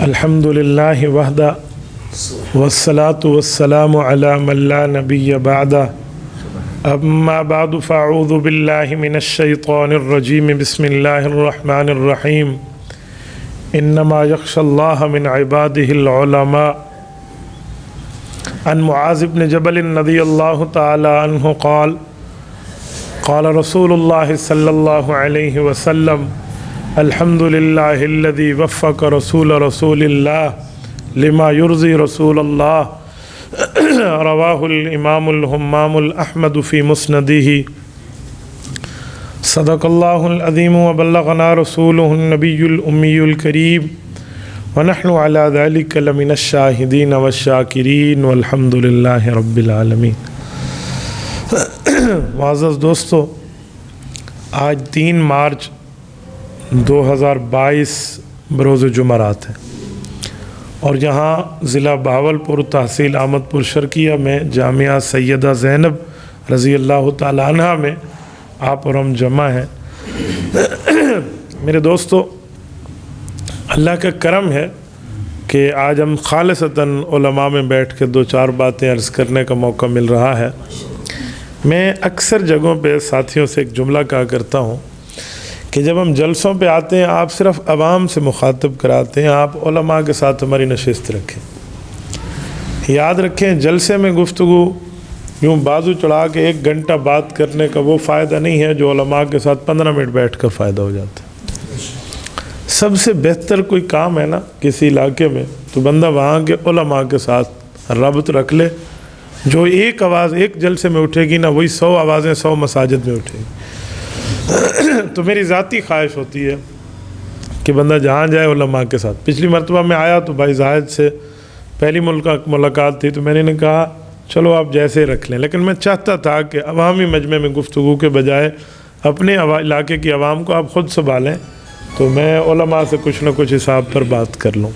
الحمدللہ وحدہ والصلاة والسلام علی من لا نبی بعدہ اما بعد فاعوذ باللہ من الشیطان الرجیم بسم اللہ الرحمن الرحیم انما یخشى اللہ من عبادہ العلماء عن معاذ بن جبل رضی اللہ تعالی عنہ قال قال رسول اللہ صلی اللہ علیہ وسلم الحمد للہ الذی وفق رسول اللہ لما یرضی رسول اللہ رواہ الامام الحمام الاحمد فی مسندہ صدق اللہ العظیم وبلغنا رسولہ النبی الامی الکریم ونحن علی ذلک لمن الشاہدین والشاکرین والحمد للہ رب العالمین۔ معزز دوستو، آج 3 مارچ 2022 بروز جمعرات ہے اور یہاں ضلع بہاولپور تحصیل احمد پور شرقیہ میں جامعہ سیدہ زینب رضی اللہ تعالی عنہ میں آپ اور ہم جمع ہیں۔ میرے دوستو، اللہ کا کرم ہے کہ آج ہم خالصتاً علماء میں بیٹھ کے 2-4 باتیں عرض کرنے کا موقع مل رہا ہے۔ میں اکثر جگہوں پہ ساتھیوں سے ایک جملہ کہا کرتا ہوں کہ جب ہم جلسوں پہ آتے ہیں آپ صرف عوام سے مخاطب کراتے ہیں، آپ علماء کے ساتھ ہماری نشست رکھیں۔ یاد رکھیں، جلسے میں گفتگو یوں بازو چڑھا کے 1 گھنٹہ بات کرنے کا وہ فائدہ نہیں ہے جو علماء کے ساتھ 15 منٹ بیٹھ کر فائدہ ہو جاتا ہے۔ سب سے بہتر کوئی کام ہے نا کسی علاقے میں تو بندہ وہاں کے علماء کے ساتھ ربط رکھ لے۔ جو ایک آواز ایک جلسے میں اٹھے گی نا، وہی 100 آوازیں 100 مساجد میں اٹھے گی۔ تو میری ذاتی خواہش ہوتی ہے کہ بندہ جہاں جائے علماء کے ساتھ۔ پچھلی مرتبہ میں آیا تو بھائی زاہد سے پہلی ملاقات تھی تو میں نے کہا چلو آپ جیسے رکھ لیں، لیکن میں چاہتا تھا کہ عوامی مجمع میں گفتگو کے بجائے اپنے علاقے کی عوام کو آپ خود سنبھالیں، تو میں علماء سے کچھ نہ کچھ حساب پر بات کر لوں۔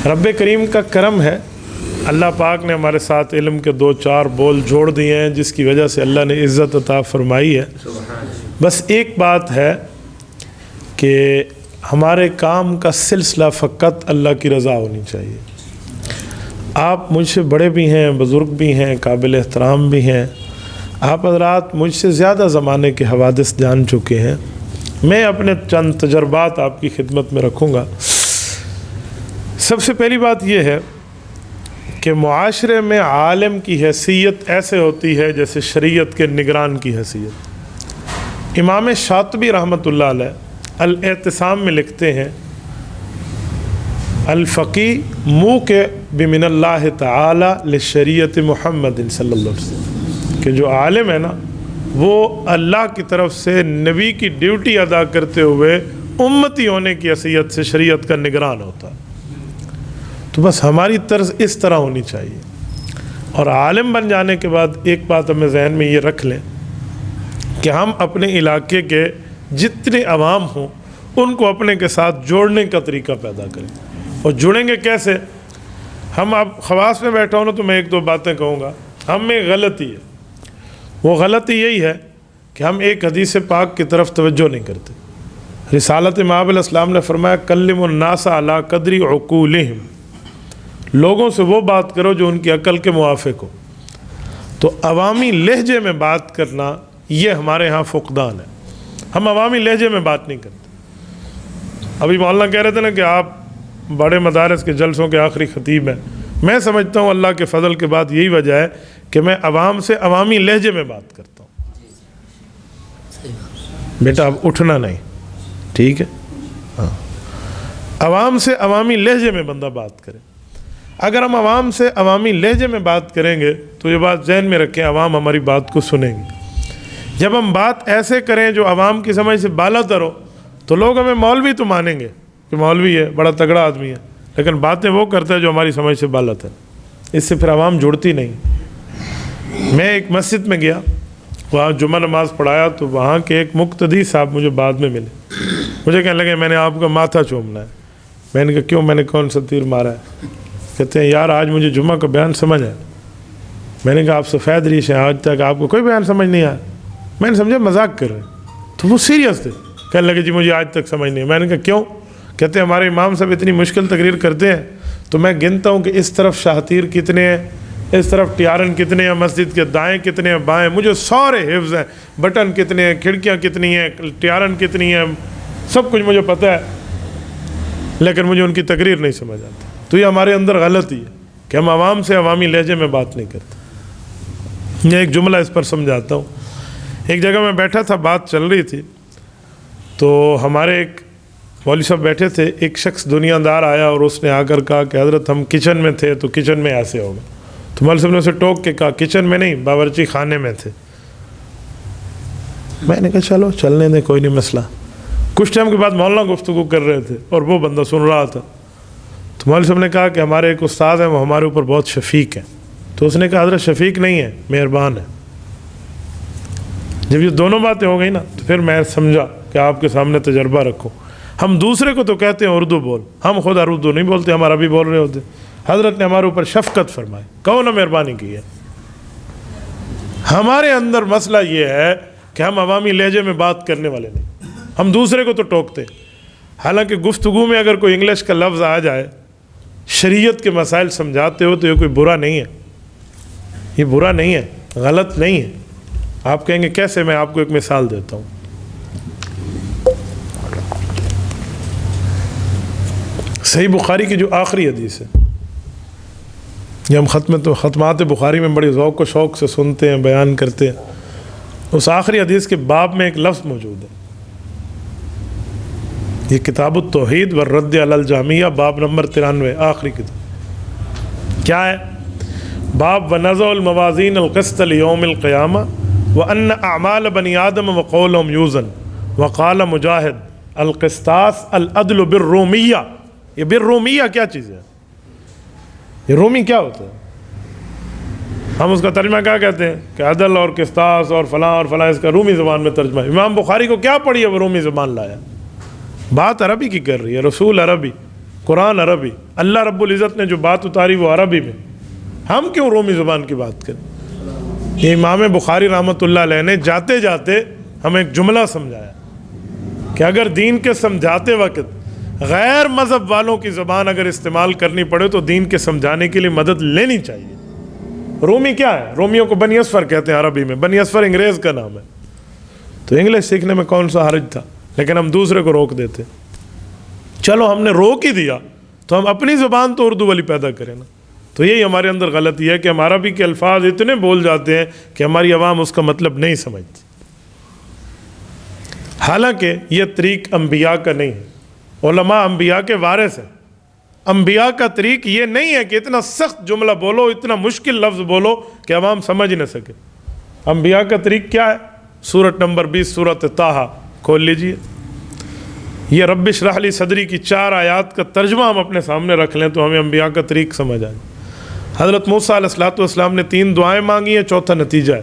رب کریم کا کرم ہے، اللہ پاک نے ہمارے ساتھ علم کے 2-4 بول جوڑ دیے ہیں جس کی وجہ سے اللہ نے عزت عطا فرمائی ہے۔ بس ایک بات ہے کہ ہمارے کام کا سلسلہ فقط اللہ کی رضا ہونی چاہیے۔ آپ مجھ سے بڑے بھی ہیں، بزرگ بھی ہیں، قابل احترام بھی ہیں، آپ حضرات مجھ سے زیادہ زمانے کے حوادث جان چکے ہیں۔ میں اپنے چند تجربات آپ کی خدمت میں رکھوں گا۔ سب سے پہلی بات یہ ہے کہ معاشرے میں عالم کی حیثیت ایسے ہوتی ہے جیسے شریعت کے نگران کی حیثیت۔ امام شاطبی رحمۃ اللہ علیہ الاعتصام میں لکھتے ہیں الفقی موقع بمن اللہ تعالی لشریعت محمد صلی اللہ علیہ وسلم، کہ جو عالم ہے نا وہ اللہ کی طرف سے نبی کی ڈیوٹی ادا کرتے ہوئے امتی ہونے کی حیثیت سے شریعت کا نگران ہوتا ہے۔ تو بس ہماری طرز اس طرح ہونی چاہیے۔ اور عالم بن جانے کے بعد ایک بات ہمیں ذہن میں یہ رکھ لیں کہ ہم اپنے علاقے کے جتنے عوام ہوں ان کو اپنے کے ساتھ جوڑنے کا طریقہ پیدا کریں۔ اور جڑیں گے کیسے؟ ہم اب خواص میں بیٹھا ہوں نا تو میں 1-2 باتیں کہوں گا۔ ہم میں غلطی ہے، وہ غلطی یہی ہے کہ ہم ایک حدیث پاک کی طرف توجہ نہیں کرتے۔ رسالت مآب علیہ السلام نے فرمایا کلم الناس علی قدر عقولہم، لوگوں سے وہ بات کرو جو ان کی عقل کے موافق ہو۔ تو عوامی لہجے میں بات کرنا یہ ہمارے ہاں فقدان ہے، ہم عوامی لہجے میں بات نہیں کرتے۔ ابھی مولانا کہہ رہے تھے نا کہ آپ بڑے مدارس کے جلسوں کے آخری خطیب ہیں۔ میں سمجھتا ہوں اللہ کے فضل کے بعد یہی وجہ ہے کہ میں عوام سے عوامی لہجے میں بات کرتا ہوں۔ بیٹا اب اٹھنا نہیں، ٹھیک ہے؟ ہاں، عوام سے عوامی لہجے میں بندہ بات کرے۔ اگر ہم عوام سے عوامی لہجے میں بات کریں گے تو یہ بات ذہن میں رکھیں، عوام ہماری بات کو سنیں گے۔ جب ہم بات ایسے کریں جو عوام کی سمجھ سے بالا تر ہو تو لوگ ہمیں مولوی تو مانیں گے کہ مولوی ہے، بڑا تگڑا آدمی ہے، لیکن باتیں وہ کرتا ہے جو ہماری سمجھ سے بالا تر۔ اس سے پھر عوام جڑتی نہیں۔ میں ایک مسجد میں گیا، وہاں جمعہ نماز پڑھایا تو وہاں کے ایک مقتدی صاحب مجھے بعد میں ملے، مجھے کہنے لگے میں نے آپ کا ماتھا چومنا ہے۔ میں نے کہا کیوں، میں نے کون سا تیر مارا ہے؟ کہتے ہیں یار آج مجھے جمعہ کا بیان سمجھ آیا۔ میں نے کہا آپ سفید ریش ہیں، آج تک آپ کو کوئی بیان سمجھ نہیں آیا؟ میں نے سمجھا مذاق کر رہے ہیں، تو وہ سیریس تھے۔ کہنے لگے جی مجھے آج تک سمجھ نہیں. میں نے کہا کیوں؟ کہتے ہیں ہمارے امام صاحب اتنی مشکل تقریر کرتے ہیں تو میں گنتا ہوں کہ اس طرف شاہتیر کتنے ہیں, اس طرف ٹیارن کتنے ہیں, مسجد کے دائیں کتنے ہیں, بائیں, مجھے سارے حفظ ہیں, بٹن کتنے ہیں, کھڑکیاں کتنی ہیں, ٹیارن کتنی ہیں, سب کچھ مجھے پتہ ہے, لیکن مجھے ان کی تقریر نہیں سمجھ آتی. تو یہ ہمارے اندر غلطی ہے کہ ہم عوام سے عوامی لہجے میں بات نہیں کرتے. میں ایک جملہ اس پر سمجھاتا ہوں. ایک جگہ میں بیٹھا تھا, بات چل رہی تھی, تو ہمارے ایک مولوی صاحب بیٹھے تھے. ایک شخص دنیا دار آیا اور اس نے آ کر کہا کہ حضرت ہم کچن میں تھے تو کچن میں ایسے ہوگا. تو مولوی صاحب نے اسے ٹوک کے کہا کچن میں نہیں, باورچی خانے میں تھے. میں نے کہا چلو چلنے دیں, کوئی نہیں مسئلہ. کچھ ٹائم کے بعد مولانا گفتگو کر رہے تھے اور وہ بندہ سن رہا تھا. تو مولوی صاحب نے کہا کہ ہمارے ایک استاد ہیں, وہ ہمارے اوپر بہت شفیق ہیں. تو اس نے کہا حضرت شفیق نہیں ہے, مہربان ہے. جب یہ دونوں باتیں ہو گئی نا تو پھر میں سمجھا کہ آپ کے سامنے تجربہ رکھو. ہم دوسرے کو تو کہتے ہیں اردو بول, ہم خود اردو نہیں بولتے, ہم عربی بول رہے ہوتے. حضرت نے ہمارے اوپر شفقت فرمائی, کہو نا مہربانی کی ہے. ہمارے اندر مسئلہ یہ ہے کہ ہم عوامی لہجے میں بات کرنے والے نہیں, ہم دوسرے کو تو ٹوکتے. حالانکہ گفتگو میں اگر کوئی انگلش کا لفظ آ جائے, شریعت کے مسائل سمجھاتے ہو تو یہ کوئی برا نہیں ہے, یہ برا نہیں ہے, غلط نہیں ہے. آپ کہیں گے کیسے؟ میں آپ کو ایک مثال دیتا ہوں. صحیح بخاری کی جو آخری حدیث ہے, یہ ہم ختمات بخاری میں بڑے ذوق و شوق سے سنتے ہیں, بیان کرتے ہیں. اس آخری حدیث کے باب میں ایک لفظ موجود ہے. یہ کتاب التوحید والرد علی الجہمیہ, باب نمبر 93, آخری کتاب. کیا ہے؟ باب ونضع الموازین القسط لیوم القیامہ وان اعمال بنی آدم وقولهم یوزن وقال مجاہد القسطاس العدل بالرومیہ. یہ بالرومیہ کیا چیز ہے؟ یہ رومی کیا ہوتا ہے؟ ہم اس کا ترجمہ کیا کہتے ہیں کہ عدل اور قسطاس اور فلاں, اس کا رومی زبان میں ترجمہ ہے. امام بخاری کو کیا پڑھی ہے وہ رومی زبان لایا؟ بات عربی کی کر رہی ہے, رسول عربی, قرآن عربی, اللہ رب العزت نے جو بات اتاری وہ عربی میں. ہم کیوں رومی زبان کی بات کریں؟ یہ امام بخاری رحمۃ اللہ علیہ نے جاتے جاتے ہمیں ایک جملہ سمجھایا کہ اگر دین کے سمجھاتے وقت غیر مذہب والوں کی زبان اگر استعمال کرنی پڑے تو دین کے سمجھانے کے لیے مدد لینی چاہیے. رومی کیا ہے؟ رومیوں کو بنی اصفر کہتے ہیں عربی میں. بنی اصفر انگریز کا نام ہے. تو انگلش سیکھنے میں کون سا حرج تھا؟ لیکن ہم دوسرے کو روک دیتے. چلو ہم نے روک ہی دیا تو ہم اپنی زبان تو اردو والی پیدا کریں نا. تو یہی ہمارے اندر غلطی ہے کہ ہم عربی کے الفاظ اتنے بول جاتے ہیں کہ ہماری عوام اس کا مطلب نہیں سمجھتی. حالانکہ یہ طریق انبیاء کا نہیں ہے. علماء انبیاء کے وارث ہیں. انبیاء کا طریق یہ نہیں ہے کہ اتنا سخت جملہ بولو, اتنا مشکل لفظ بولو کہ عوام سمجھ نہ سکے. انبیاء کا طریق کیا ہے؟ سورۃ نمبر 20 سورۃ طٰہٰ کھول لیجئے. یہ رب اشرح لی صدری کی 4 آیات کا ترجمہ ہم اپنے سامنے رکھ لیں تو ہمیں انبیاء کا طریق سمجھ آئے. حضرت موسیٰ علیہ السلام نے 3 دعائیں مانگی ہیں, چوتھا نتیجہ ہے.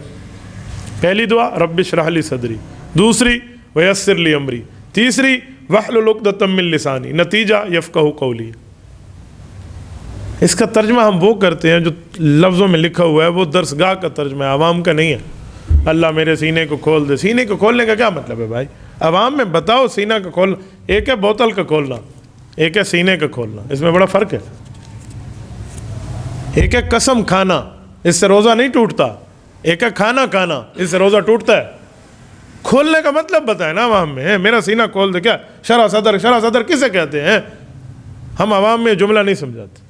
پہلی دعا رب اشرح لی صدری, دوسری ویسر لی امری, تیسری واحلل عقدۃ من لسانی, نتیجہ یفقہوا قولی. اس کا ترجمہ ہم وہ کرتے ہیں جو لفظوں میں لکھا ہوا ہے وہ درسگاہ کا ترجمہ ہے, عوام کا نہیں ہے. اللہ میرے سینے کو کھول دے. سینے کو کھولنے کا کیا مطلب ہے بھائی؟ عوام میں بتاؤ سینہ کا کھولنا. ایک ہے بوتل کا کھولنا, ایک ہے سینے کا کھولنا, اس میں بڑا فرق ہے. ایک ہے قسم کھانا, اس سے روزہ نہیں ٹوٹتا. ایک ہے کھانا کھانا, اس سے روزہ ٹوٹتا ہے. کھولنے کا مطلب بتائیں نا عوام میں. میرا سینہ کھول دے, کیا شرح صدر کسے کہتے ہیں؟ ہم عوام میں جملہ نہیں سمجھاتے.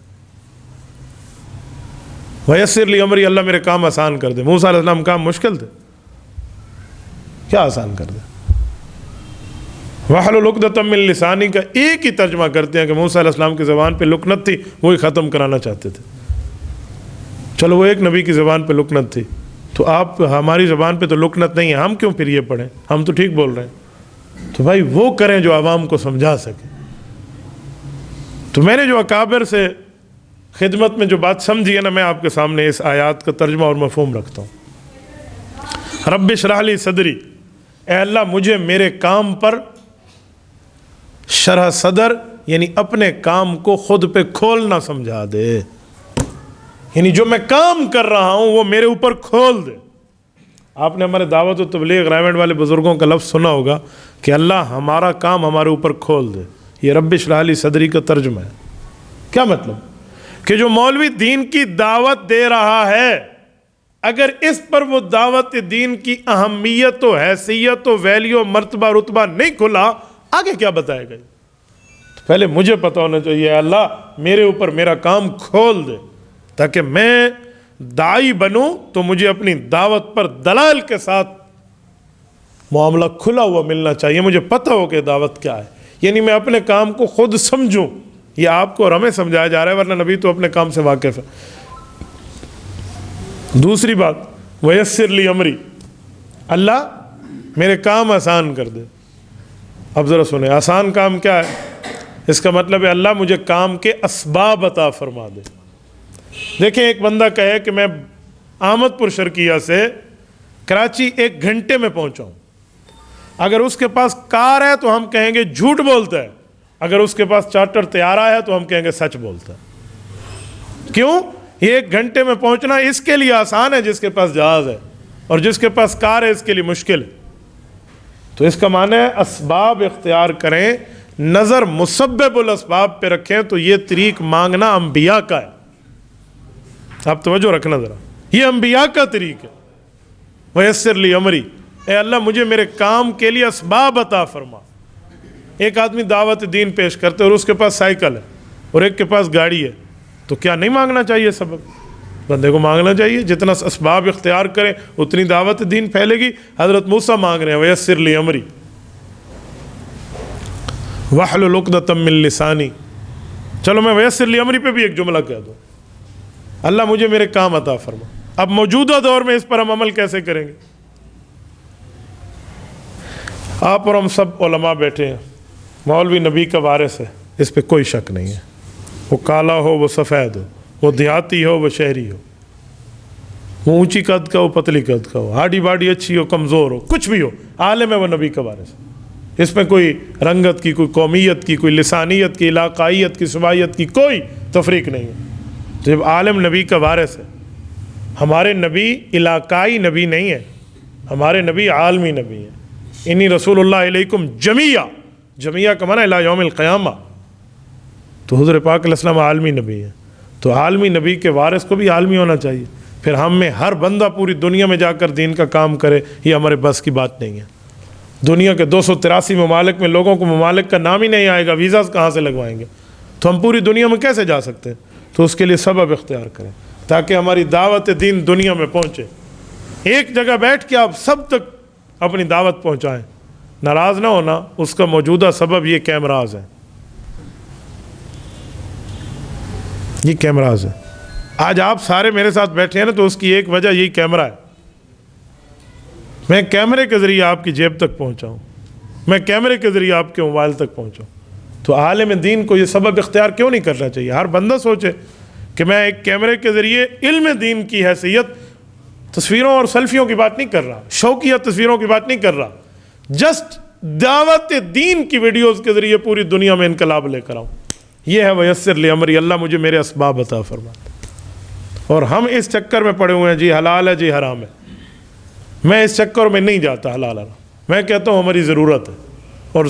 ویسر لی امری, اللہ میرے کام آسان کر دے. موسیٰ علیہ السلام کام مشکل تھے, کیا آسان کر دے؟ واحلل عقدۃ من لسانی کا ایک ہی ترجمہ کرتے ہیں کہ موسیٰ علیہ السلام کی زبان پہ لکنت تھی, وہی ختم کرانا چاہتے تھے. چلو وہ ایک نبی کی زبان پہ لکنت تھی, تو آپ ہماری زبان پہ تو لکنت نہیں ہے, ہم کیوں پھر یہ پڑھیں؟ ہم تو ٹھیک بول رہے ہیں. تو بھائی وہ کریں جو عوام کو سمجھا سکے. تو میں نے جو اکابر سے خدمت میں جو بات سمجھی ہے نا, میں آپ کے سامنے اس آیات کا ترجمہ اور مفہوم رکھتا ہوں. رب اشرح لی صدری, اے اللہ مجھے میرے کام پر شرح صدر یعنی اپنے کام کو خود پہ کھولنا سمجھا دے. یعنی جو میں کام کر رہا ہوں وہ میرے اوپر کھول دے. آپ نے ہمارے دعوت و تبلیغ رائمنڈ والے بزرگوں کا لفظ سنا ہوگا کہ اللہ ہمارا کام ہمارے اوپر کھول دے. یہ رب اشرح لی صدری کا ترجمہ ہے. کیا مطلب؟ کہ جو مولوی دین کی دعوت دے رہا ہے، اگر اس پر وہ دعوت دین کی اہمیت و حیثیت و ویلیو و مرتبہ رتبہ نہیں کھلا، آگے کیا بتائے گا؟ تو پہلے مجھے پتہ ہونا چاہیے اللہ میرے اوپر میرا کام کھول دے تاکہ میں داعی بنوں تو مجھے اپنی دعوت پر دلائل کے ساتھ معاملہ کھلا ہوا ملنا چاہیے. مجھے پتہ ہو کہ دعوت کیا ہے، یعنی میں اپنے کام کو خود سمجھوں. یہ آپ کو اور ہمیں سمجھایا جا رہا ہے، ورنہ نبی تو اپنے کام سے واقف ہے. دوسری بات، ویسر لی امری، اللہ میرے کام آسان کر دے. اب ذرا سنیں، آسان کام کیا ہے؟ اس کا مطلب ہے اللہ مجھے کام کے اسباب عطا فرما دے. دیکھیں، ایک بندہ کہے کہ میں احمد پور شرقیہ سے کراچی 1 گھنٹے میں پہنچا ہوں، اگر اس کے پاس کار ہے تو ہم کہیں گے جھوٹ بولتا ہے، اگر اس کے پاس چارٹر طیارہ ہے تو ہم کہیں گے سچ بولتا ہے. کیوں؟ یہ 1 گھنٹے میں پہنچنا اس کے لیے آسان ہے جس کے پاس جہاز ہے، اور جس کے پاس کار ہے اس کے لیے مشکل ہے. تو اس کا معنی ہے اسباب اختیار کریں، نظر مسبب الاسباب پہ رکھیں. تو یہ طریق مانگنا انبیاء کا ہے. آپ توجہ رکھنا ذرا، یہ انبیاء کا طریق ہے. ویسر لی امری، اے اللہ مجھے میرے کام کے لیے اسباب عطا فرما. ایک آدمی دعوت دین پیش کرتے اور اس کے پاس سائیکل ہے اور ایک کے پاس گاڑی ہے، تو کیا نہیں مانگنا چاہیے سبب؟ بندے کو مانگنا چاہیے. جتنا اسباب اختیار کریں اتنی دعوت دین پھیلے گی. حضرت موسیٰ مانگ رہے ہیں ویسر لی امری واحلل عقدۃ من لسانی. چلو میں ویسر لی امری پہ بھی ایک جملہ کہہ دوں، اللہ مجھے میرے کام عطا فرما. اب موجودہ دور میں اس پر ہم عمل کیسے کریں گے؟ آپ اور ہم سب علماء بیٹھے ہیں، مولوی نبی کا وارث ہے، اس پہ کوئی شک نہیں ہے. وہ کالا ہو، وہ سفید ہو، وہ دیہاتی ہو، وہ شہری ہو، وہ اونچی قد کا ہو، پتلی قد کا ہو، ہاڈی باڈی اچھی ہو، کمزور ہو، کچھ بھی ہو، عالم ہے وہ نبی کا وارث ہے. اس میں کوئی رنگت کی، کوئی قومیت کی، کوئی لسانیت کی، علاقائیت کی، صوبائیت کی کوئی تفریق نہیں ہے. جب عالم نبی کا وارث ہے، ہمارے نبی علاقائی نبی نہیں ہے، ہمارے نبی عالمی نبی ہیں. انی رسول اللہ علیکم جمیعہ، جمیعہ کا معنی الی یوم القیامہ. تو حضور پاک علیہ السلام عالمی نبی ہیں، تو عالمی نبی کے وارث کو بھی عالمی ہونا چاہیے. پھر ہم میں ہر بندہ پوری دنیا میں جا کر دین کا کام کرے، یہ ہمارے بس کی بات نہیں ہے. دنیا کے 283 ممالک میں لوگوں کو ممالک کا نام ہی نہیں آئے گا، ویزاز کہاں سے لگوائیں گے؟ تو ہم پوری دنیا میں کیسے جا سکتے ہیں؟ تو اس کے لیے سبب اختیار کریں تاکہ ہماری دعوت دین دنیا میں پہنچے. ایک جگہ بیٹھ کے آپ سب تک اپنی دعوت پہنچائیں. ناراض نہ ہونا، اس کا موجودہ سبب یہ کیمراز ہے، یہ کیمراز ہے. آج آپ سارے میرے ساتھ بیٹھے ہیں نا، تو اس کی ایک وجہ یہی کیمرہ ہے. میں کیمرے کے ذریعے آپ کی جیب تک پہنچا ہوں، میں کیمرے کے ذریعے آپ کے موبائل تک پہنچا ہوں. تو عالم دین کو یہ سبب اختیار کیوں نہیں کرنا چاہیے؟ ہر بندہ سوچے کہ میں ایک کیمرے کے ذریعے علم دین کی حیثیت، تصویروں اور سیلفیوں کی بات نہیں کر رہا، شوقیہ تصویروں کی بات نہیں کر رہا، جسٹ دعوت دین کی ویڈیوز کے ذریعے پوری دنیا میں انقلاب لے کر آؤں. یہ ہے ویسر لی امری، اللہ مجھے میرے اسباب عطا فرما. اور ہم اس چکر میں پڑے ہوئے ہیں، جی حلال ہے، جی حرام ہے. میں اس چکر میں نہیں جاتا حلال حرام. میں کہتا ہوں ہماری ضرورت ہے، اور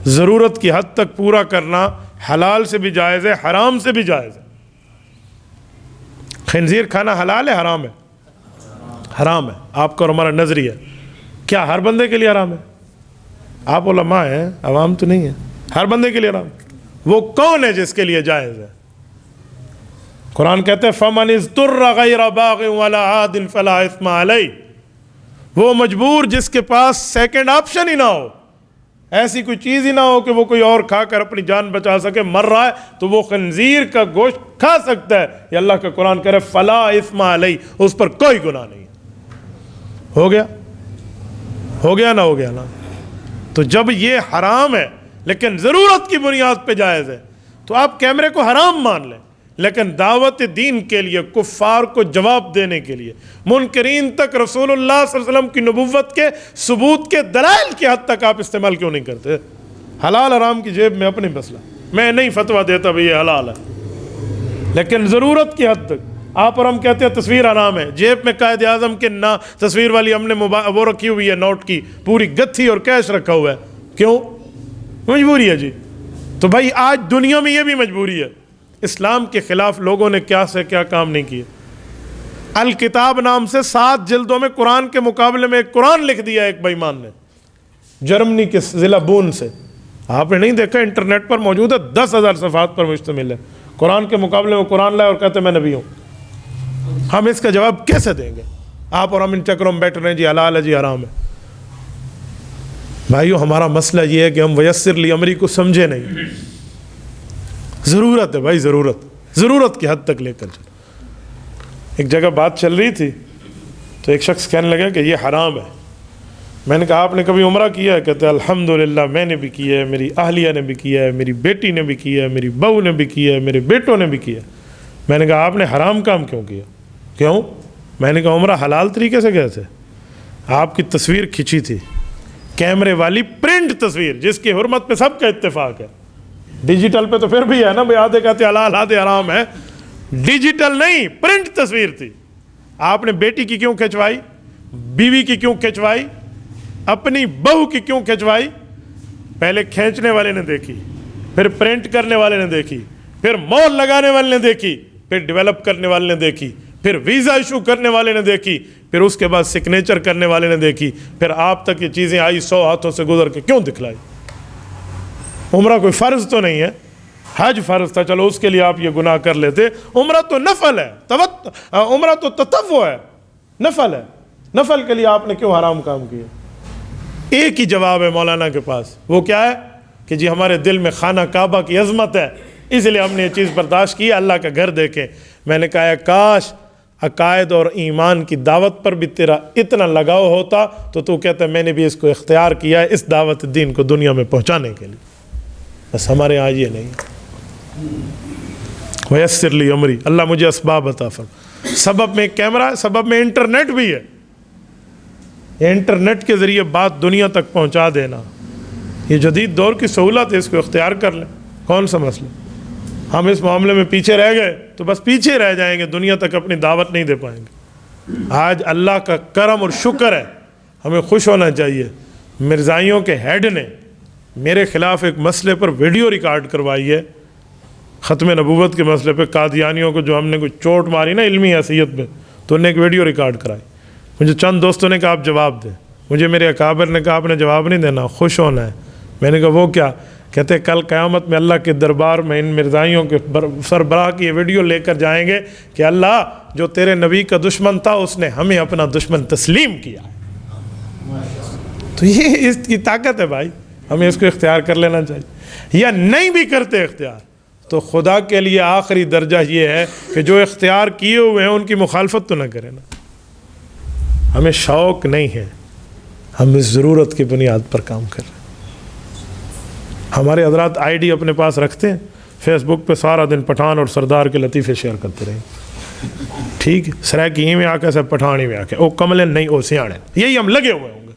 ضرورت کی حد تک پورا کرنا حلال سے بھی جائز ہے، حرام سے بھی جائز ہے. خنزیر کھانا حلال ہے، حرام ہے؟ حرام ہے. آپ کا اور ہمارا نظریہ کیا ہر بندے کے لیے حرام ہے؟ آپ علماء ہیں، عوام تو نہیں ہے. ہر بندے کے لیے حرام. وہ کون ہے جس کے لیے جائز ہے؟ قرآن کہتے ہیں فَمَنِ اضْطُرَّ غَيْرَ بَاغٍ وَلَا عَادٍ فَلَا إِثْمَ عَلَيْهِ. وہ مجبور جس کے پاس سیکنڈ آپشن ہی نہ ہو، ایسی کوئی چیز ہی نہ ہو کہ وہ کوئی اور کھا کر اپنی جان بچا سکے، مر رہا ہے تو وہ خنزیر کا گوشت کھا سکتا ہے. یہ اللہ کا قرآن کہہ رہا ہے فَلَا إِثْمَ عَلَيْهِ، اس پر کوئی گناہ نہیں. ہو گیا نہ ہو گیا نا؟ تو جب یہ حرام ہے لیکن ضرورت کی بنیاد پہ جائز ہے، تو آپ کیمرے کو حرام مان لیں، لیکن دعوت دین کے لیے، کفار کو جواب دینے کے لیے، منکرین تک رسول اللہ صلی اللہ علیہ وسلم کی نبوت کے ثبوت کے دلائل کی حد تک آپ استعمال کیوں نہیں کرتے؟ حلال حرام کی جیب میں اپنی مسئلہ، میں نہیں فتویٰ دیتا بھئی یہ حلال ہے، لیکن ضرورت کی حد تک آپ اور ہم کہتے ہیں تصویر حرام ہے، جیب میں قائد اعظم کے نہ تصویر والی ہم نے وہ رکھی ہوئی ہے، نوٹ کی پوری گتھی اور کیش رکھا ہوا ہے، کیوں؟ مجبوری ہے جی۔ تو بھائی آج دنیا میں یہ بھی مجبوری ہے۔ اسلام کے خلاف لوگوں نے کیا سے کیا کام نہیں کیے۔ الکتاب نام سے 7 جلدوں میں قرآن کے مقابلے میں ایک قرآن لکھ دیا ایک بے ایمان نے، جرمنی کے ضلع بون سے۔ آپ نے نہیں دیکھا، انٹرنیٹ پر موجود ہے، 10,000 صفحات پر مشتمل ہے۔ قرآن کے مقابلے میں قرآن لائے اور کہتے میں نبی ہوں۔ ہم اس کا جواب کیسے دیں گے؟ آپ اور ہم ان چکروں میں بیٹھ رہے ہیں جی حلال ہے جی حرام ہے۔ بھائیو ہمارا مسئلہ یہ ہے کہ ہم ویسر لی امری کو سمجھے نہیں۔ ضرورت ہے بھائی، ضرورت کی حد تک لے کر چلو۔ ایک جگہ بات چل رہی تھی تو ایک شخص کہنے لگا کہ یہ حرام ہے۔ میں نے کہا آپ نے کبھی عمرہ کیا ہے؟ کہتے ہیں الحمدللہ میں نے بھی کیا ہے، میری اہلیہ نے بھی کیا ہے، میری بیٹی نے بھی کیا ہے، میری بہو نے بھی کیا ہے، میرے بیٹوں نے بھی کیا ہے۔ میں نے کہا آپ نے حرام کام کیوں کیا؟ کیوں؟ میں نے کہا عمرہ حلال طریقے سے گئے تھے، آپ کی تصویر کھینچی تھی، کیمرے والی پرنٹ تصویر جس کی حرمت پہ سب کا اتفاق ہے۔ ڈیجیٹل پہ تو پھر بھی ہے نا بھائی، آدھے کہتے حلال آدھے حرام ہے، ڈیجیٹل نہیں، پرنٹ تصویر تھی۔ آپ نے بیٹی کی کیوں کھنچوائی؟ بیوی کی کیوں کھنچوائی؟ اپنی بہو کی کیوں کھنچوائی؟ پہلے کھینچنے والے نے دیکھی، پھر پرنٹ کرنے والے نے دیکھی، پھر مول لگانے والے نے دیکھی، پھر ڈیولپ کرنے والے نے دیکھی، پھر ویزا ایشو کرنے والے نے دیکھی، پھر اس کے بعد سگنیچر کرنے والے نے دیکھی، پھر آپ تک یہ چیزیں آئی 100 ہاتھوں سے گزر کے کیوں دکھلائی؟ عمرہ کوئی فرض تو نہیں ہے، حج فرض تھا، چلو اس کے لیے آپ یہ گناہ کر لیتے۔ عمرہ تو نفل ہے، عمرہ تو تطوع ہے، نفل ہے، نفل کے لیے آپ نے کیوں حرام کام کیا؟ ایک ہی جواب ہے مولانا کے پاس، وہ کیا ہے کہ جی ہمارے دل میں خانہ کعبہ کی عظمت ہے، اس لیے ہم نے یہ چیز برداشت کی، اللہ کا گھر دیکھیں۔ میں نے کہا کاش عقائد اور ایمان کی دعوت پر بھی تیرا اتنا لگاؤ ہوتا تو کہتا ہے میں نے بھی اس کو اختیار کیا ہے اس دعوت دین کو دنیا میں پہنچانے کے لیے۔ بس ہمارے یہاں یہ نہیں۔ ویسر لی امری، اللہ مجھے اسباب عطا فرما۔ سبب میں کیمرہ ہے، سبب میں انٹرنیٹ بھی ہے، انٹرنیٹ کے ذریعے بات دنیا تک پہنچا دینا، یہ جدید دور کی سہولت ہے، اس کو اختیار کر لیں۔ کون سا مسئلہ؟ ہم اس معاملے میں پیچھے رہ گئے تو بس پیچھے رہ جائیں گے، دنیا تک اپنی دعوت نہیں دے پائیں گے۔ آج اللہ کا کرم اور شکر ہے، ہمیں خوش ہونا چاہیے، مرزائیوں کے ہیڈ نے میرے خلاف ایک مسئلے پر ویڈیو ریکارڈ کروائی ہے، ختم نبوت کے مسئلے پہ، قادیانیوں کو جو ہم نے کوئی چوٹ ماری نا علمی حیثیت پہ، تو انہوں نے ایک ویڈیو ریکارڈ کرائی۔ مجھے چند دوستوں نے کہا آپ جواب دیں، مجھے میرے اکابر نے کہا آپ نے جواب نہیں دینا، خوش ہونا ہے۔ میں نے کہا وہ کیا؟ کہتے کل قیامت میں اللہ کے دربار میں ان مرزائیوں کے سربراہ کی یہ ویڈیو لے کر جائیں گے کہ اللہ جو تیرے نبی کا دشمن تھا اس نے ہمیں اپنا دشمن تسلیم کیا ہے۔ تو یہ اس کی طاقت ہے بھائی، ہمیں اس کو اختیار کر لینا چاہیے، یا نہیں بھی کرتے اختیار تو خدا کے لیے آخری درجہ یہ ہے کہ جو اختیار کیے ہوئے ہیں ان کی مخالفت تو نہ کریں نا۔ ہمیں شوق نہیں ہے، ہم اس ضرورت کی بنیاد پر کام کر رہے ہیں۔ ہمارے حضرات آئی ڈی اپنے پاس رکھتے ہیں، فیس بک پہ سارا دن پٹھان اور سردار کے لطیفے شیئر کرتے رہیں، ٹھیک ہے، سرائکی ہی میں آ کے سب پٹھانی میں آ کے او کملے نہیں او سیاڑے، یہی ہم لگے ہوئے ہوں گے۔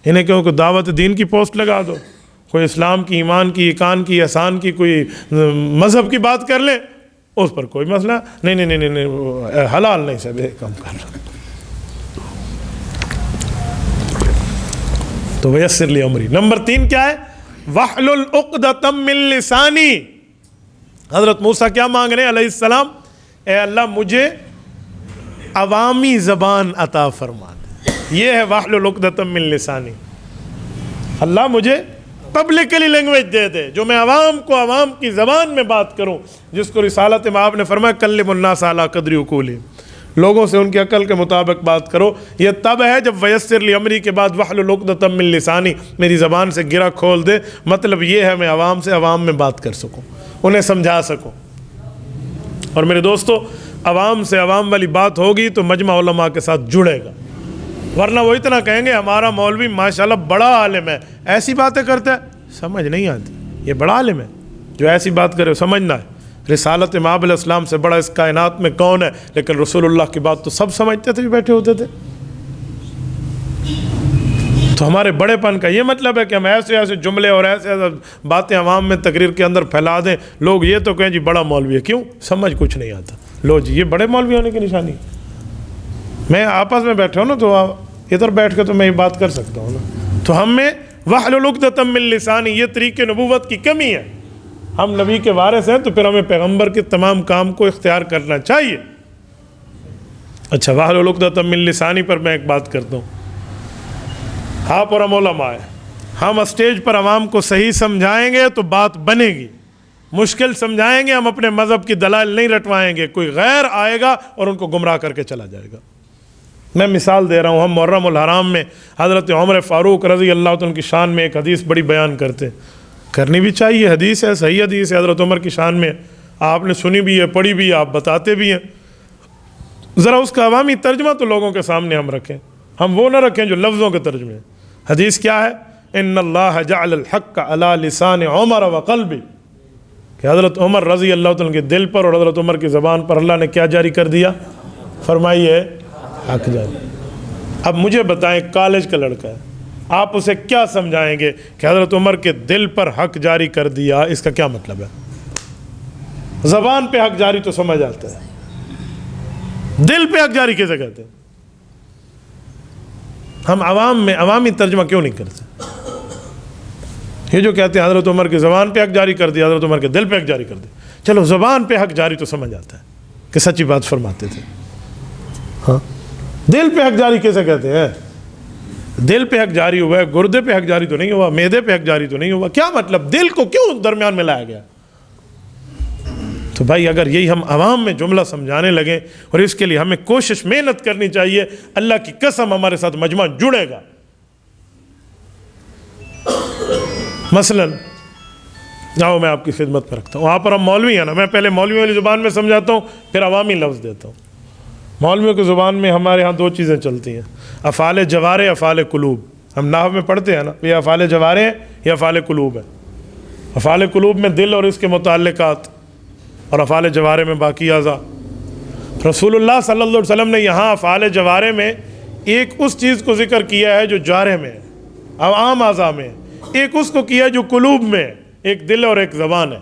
انہیں کہو کہ دعوت دین کی پوسٹ لگا دو، کوئی اسلام کی، ایمان کی، ایقان کی، احسان کی، کوئی مذہب کی بات کر لیں، اس پر کوئی مسئلہ نہیں، حلال نہیں سے بے کم کر رہا۔ تو ویسر لی امری۔ نمبر 3 کیا ہے؟ وحلل عقدۃ من لسانی۔ حضرت موسیٰ کیا مانگ رہے ہیں علیہ السلام؟ اے اللہ مجھے عوامی زبان عطا فرما دے، یہ ہے وحلل عقدۃ من لسانی۔ اللہ مجھے پبلکلی لینگویج دے دے جو میں عوام کو عوام کی زبان میں بات کروں، جس کو رسالت میں آپ نے فرمایا کلم الناس علی قدر عقولہم، لوگوں سے ان کی عقل کے مطابق بات کرو۔ یہ تب ہے جب ویسر لی امری کے بعد وحلل عقدۃ من لسانی، میری زبان سے گرہ کھول دے، مطلب یہ ہے میں عوام سے عوام میں بات کر سکوں، انہیں سمجھا سکوں۔ اور میرے دوستو عوام سے عوام والی بات ہوگی تو مجمع علماء کے ساتھ جڑے گا، ورنہ وہ اتنا کہیں گے ہمارا مولوی ماشاءاللہ بڑا عالم ہے، ایسی باتیں کرتا ہے، سمجھ نہیں آتی، یہ بڑا عالم ہے جو ایسی بات کرے، سمجھنا ہے رسالت مآب علیہ السلام سے بڑا اس کائنات میں کون ہے، لیکن رسول اللہ کی بات تو سب سمجھتے تھے جو بیٹھے ہوتے تھے۔ تو ہمارے بڑے پن کا یہ مطلب ہے کہ ہم ایسے ایسے جملے اور ایسے باتیں عوام میں تقریر کے اندر پھیلا دیں، لوگ یہ تو کہیں جی بڑا مولوی ہے، کیوں؟ سمجھ کچھ نہیں آتا۔ لو جی یہ بڑے مولوی ہونے کی نشانی. میں آپس میں بیٹھا ہوں نا تو ادھر بیٹھ کے تو میں یہ بات کر سکتا ہوں نا. تو ہم میں وَاحْلُلْ عُقْدَةً مِّن لِّسَانِي یہ طریق نبوت کی کمی ہے. ہم نبی کے وارث ہیں تو پھر ہمیں پیغمبر کے تمام کام کو اختیار کرنا چاہیے. اچھا وَاحْلُلْ عُقْدَةً مِّن لِّسَانِي پر میں ایک بات کرتا ہوں. آپ اور ہم علماء ہیں, ہم اسٹیج پر عوام کو صحیح سمجھائیں گے تو بات بنے گی. مشکل سمجھائیں گے ہم اپنے مذہب کی دلائل نہیں رٹوائیں گے, کوئی غیر آئے گا اور ان کو گمراہ کر کے چلا جائے گا. میں مثال دے رہا ہوں, ہم محرم الحرام میں حضرت عمر فاروق رضی اللہ عنہ کی شان میں ایک حدیث بڑی بیان کرتے ہیں, کرنی بھی چاہیے, حدیث ہے, صحیح حدیث ہے, حضرت عمر کی شان میں, آپ نے سنی بھی ہے, پڑھی بھی ہے, آپ بتاتے بھی ہیں. ذرا اس کا عوامی ترجمہ تو لوگوں کے سامنے ہم رکھیں, ہم وہ نہ رکھیں جو لفظوں کے ترجمے ہیں. حدیث کیا ہے؟ ان اللہ جعل الحق علی لسان عمر وقلبی, کہ حضرت عمر رضی اللہ عنہ کے دل پر اور حضرت عمر کی زبان پر اللہ نے کیا جاری کر دیا؟ فرمائیے حق جاری. اب مجھے بتائیں, کالج کا لڑکا ہے, آپ اسے کیا سمجھائیں گے کہ حضرت عمر کے دل پر حق جاری کر دیا؟ اس کا کیا مطلب ہے؟ زبان پہ حق جاری تو سمجھ آتا ہے, دل پہ حق جاری کیسے کہتے ہیں؟ ہم عوام میں عوامی ترجمہ کیوں نہیں کرتے؟ یہ جو کہتے ہیں حضرت عمر کی زبان پہ حق جاری کر دیا, حضرت عمر کے دل پہ حق جاری کر دیا. چلو زبان پہ حق جاری تو سمجھ آتا ہے کہ سچی بات فرماتے تھے, ہاں دل پہ حق جاری کیسے کہتے ہیں؟ دل پہ حق جاری ہوا ہے, گردے پہ حق جاری تو نہیں ہوا, معدے پہ حق جاری تو نہیں ہوا. کیا مطلب؟ دل کو کیوں درمیان میں لایا گیا؟ تو بھائی اگر یہی ہم عوام میں جملہ سمجھانے لگیں, اور اس کے لیے ہمیں کوشش محنت کرنی چاہیے, اللہ کی قسم ہمارے ساتھ مجمع جڑے گا. مثلا جاؤ میں آپ کی خدمت میں رکھتا ہوں, وہاں پر ہم مولوی ہیں نا, میں پہلے مولوی والی زبان میں سمجھاتا ہوں, پھر عوامی لفظ دیتا ہوں. مولویوں کی زبان میں ہمارے ہاں دو چیزیں چلتی ہیں, افعال جوارح, افعال قلوب. ہم نحو میں پڑھتے ہیں نا, یہ افعال جوارح ہے, یہ افعال قلوب ہے. افعال قلوب میں دل اور اس کے متعلقات, اور افعال جوارح میں باقی اعضاء. رسول اللہ صلی اللہ علیہ وسلم نے یہاں افعال جوارح میں ایک اس چیز کو ذکر کیا ہے جو جارح میں ہے, عام اعضاء میں, ایک اس کو کیا ہے جو قلوب میں ہے, ایک دل اور ایک زبان ہے.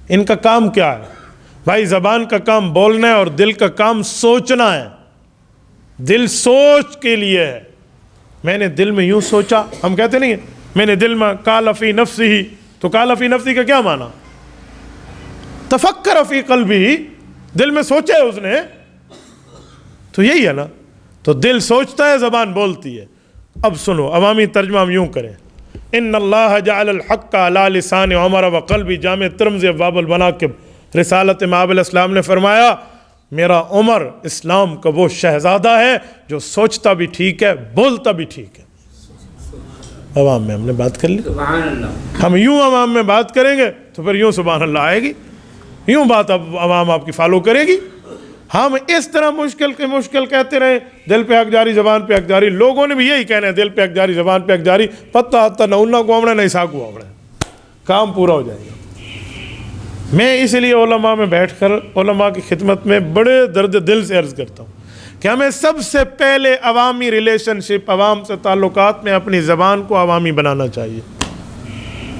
ان کا کام کیا ہے بھائی؟ زبان کا کام بولنا ہے اور دل کا کام سوچنا ہے. دل سوچ کے لیے ہے. میں نے دل میں یوں سوچا, ہم کہتے نہیں ہیں میں نے دل میں قال فی نفسی, تو قال فی نفسی کا کیا معنی؟ تفکر فی قلبی, دل میں سوچا ہے اس نے, تو یہی ہے نا. تو دل سوچتا ہے, زبان بولتی ہے. اب سنو عوامی ترجمہ ہم یوں کریں, ان اللہ جعل الحق علی لسان عمر وقلبی. جامع ترمذی ابواب المناقب رسالت امام علیہ السلام نے فرمایا, میرا عمر اسلام کا وہ شہزادہ ہے جو سوچتا بھی ٹھیک ہے, بولتا بھی ٹھیک ہے. عوام میں ہم نے بات کر لی. ہم یوں عوام میں بات کریں گے تو پھر یوں سبحان اللہ آئے گی, یوں بات اب عوام آپ کی فالو کرے گی. ہم اس طرح مشکل کے مشکل کہتے رہے, دل پہ حق جاری, زبان پہ حق جاری. لوگوں نے بھی یہی کہنا ہے, دل پہ حق جاری, زبان پہ حق جاری. پتہ آتا نہ انہ کو آوڑا نہ عیسیٰ کو آوڑا, کام پورا ہو جائے گا. میں اس لیے علماء میں بیٹھ کر علماء کی خدمت میں بڑے درد دل سے عرض کرتا ہوں کہ ہمیں سب سے پہلے عوامی ریلیشن شپ, عوام سے تعلقات میں اپنی زبان کو عوامی بنانا چاہیے.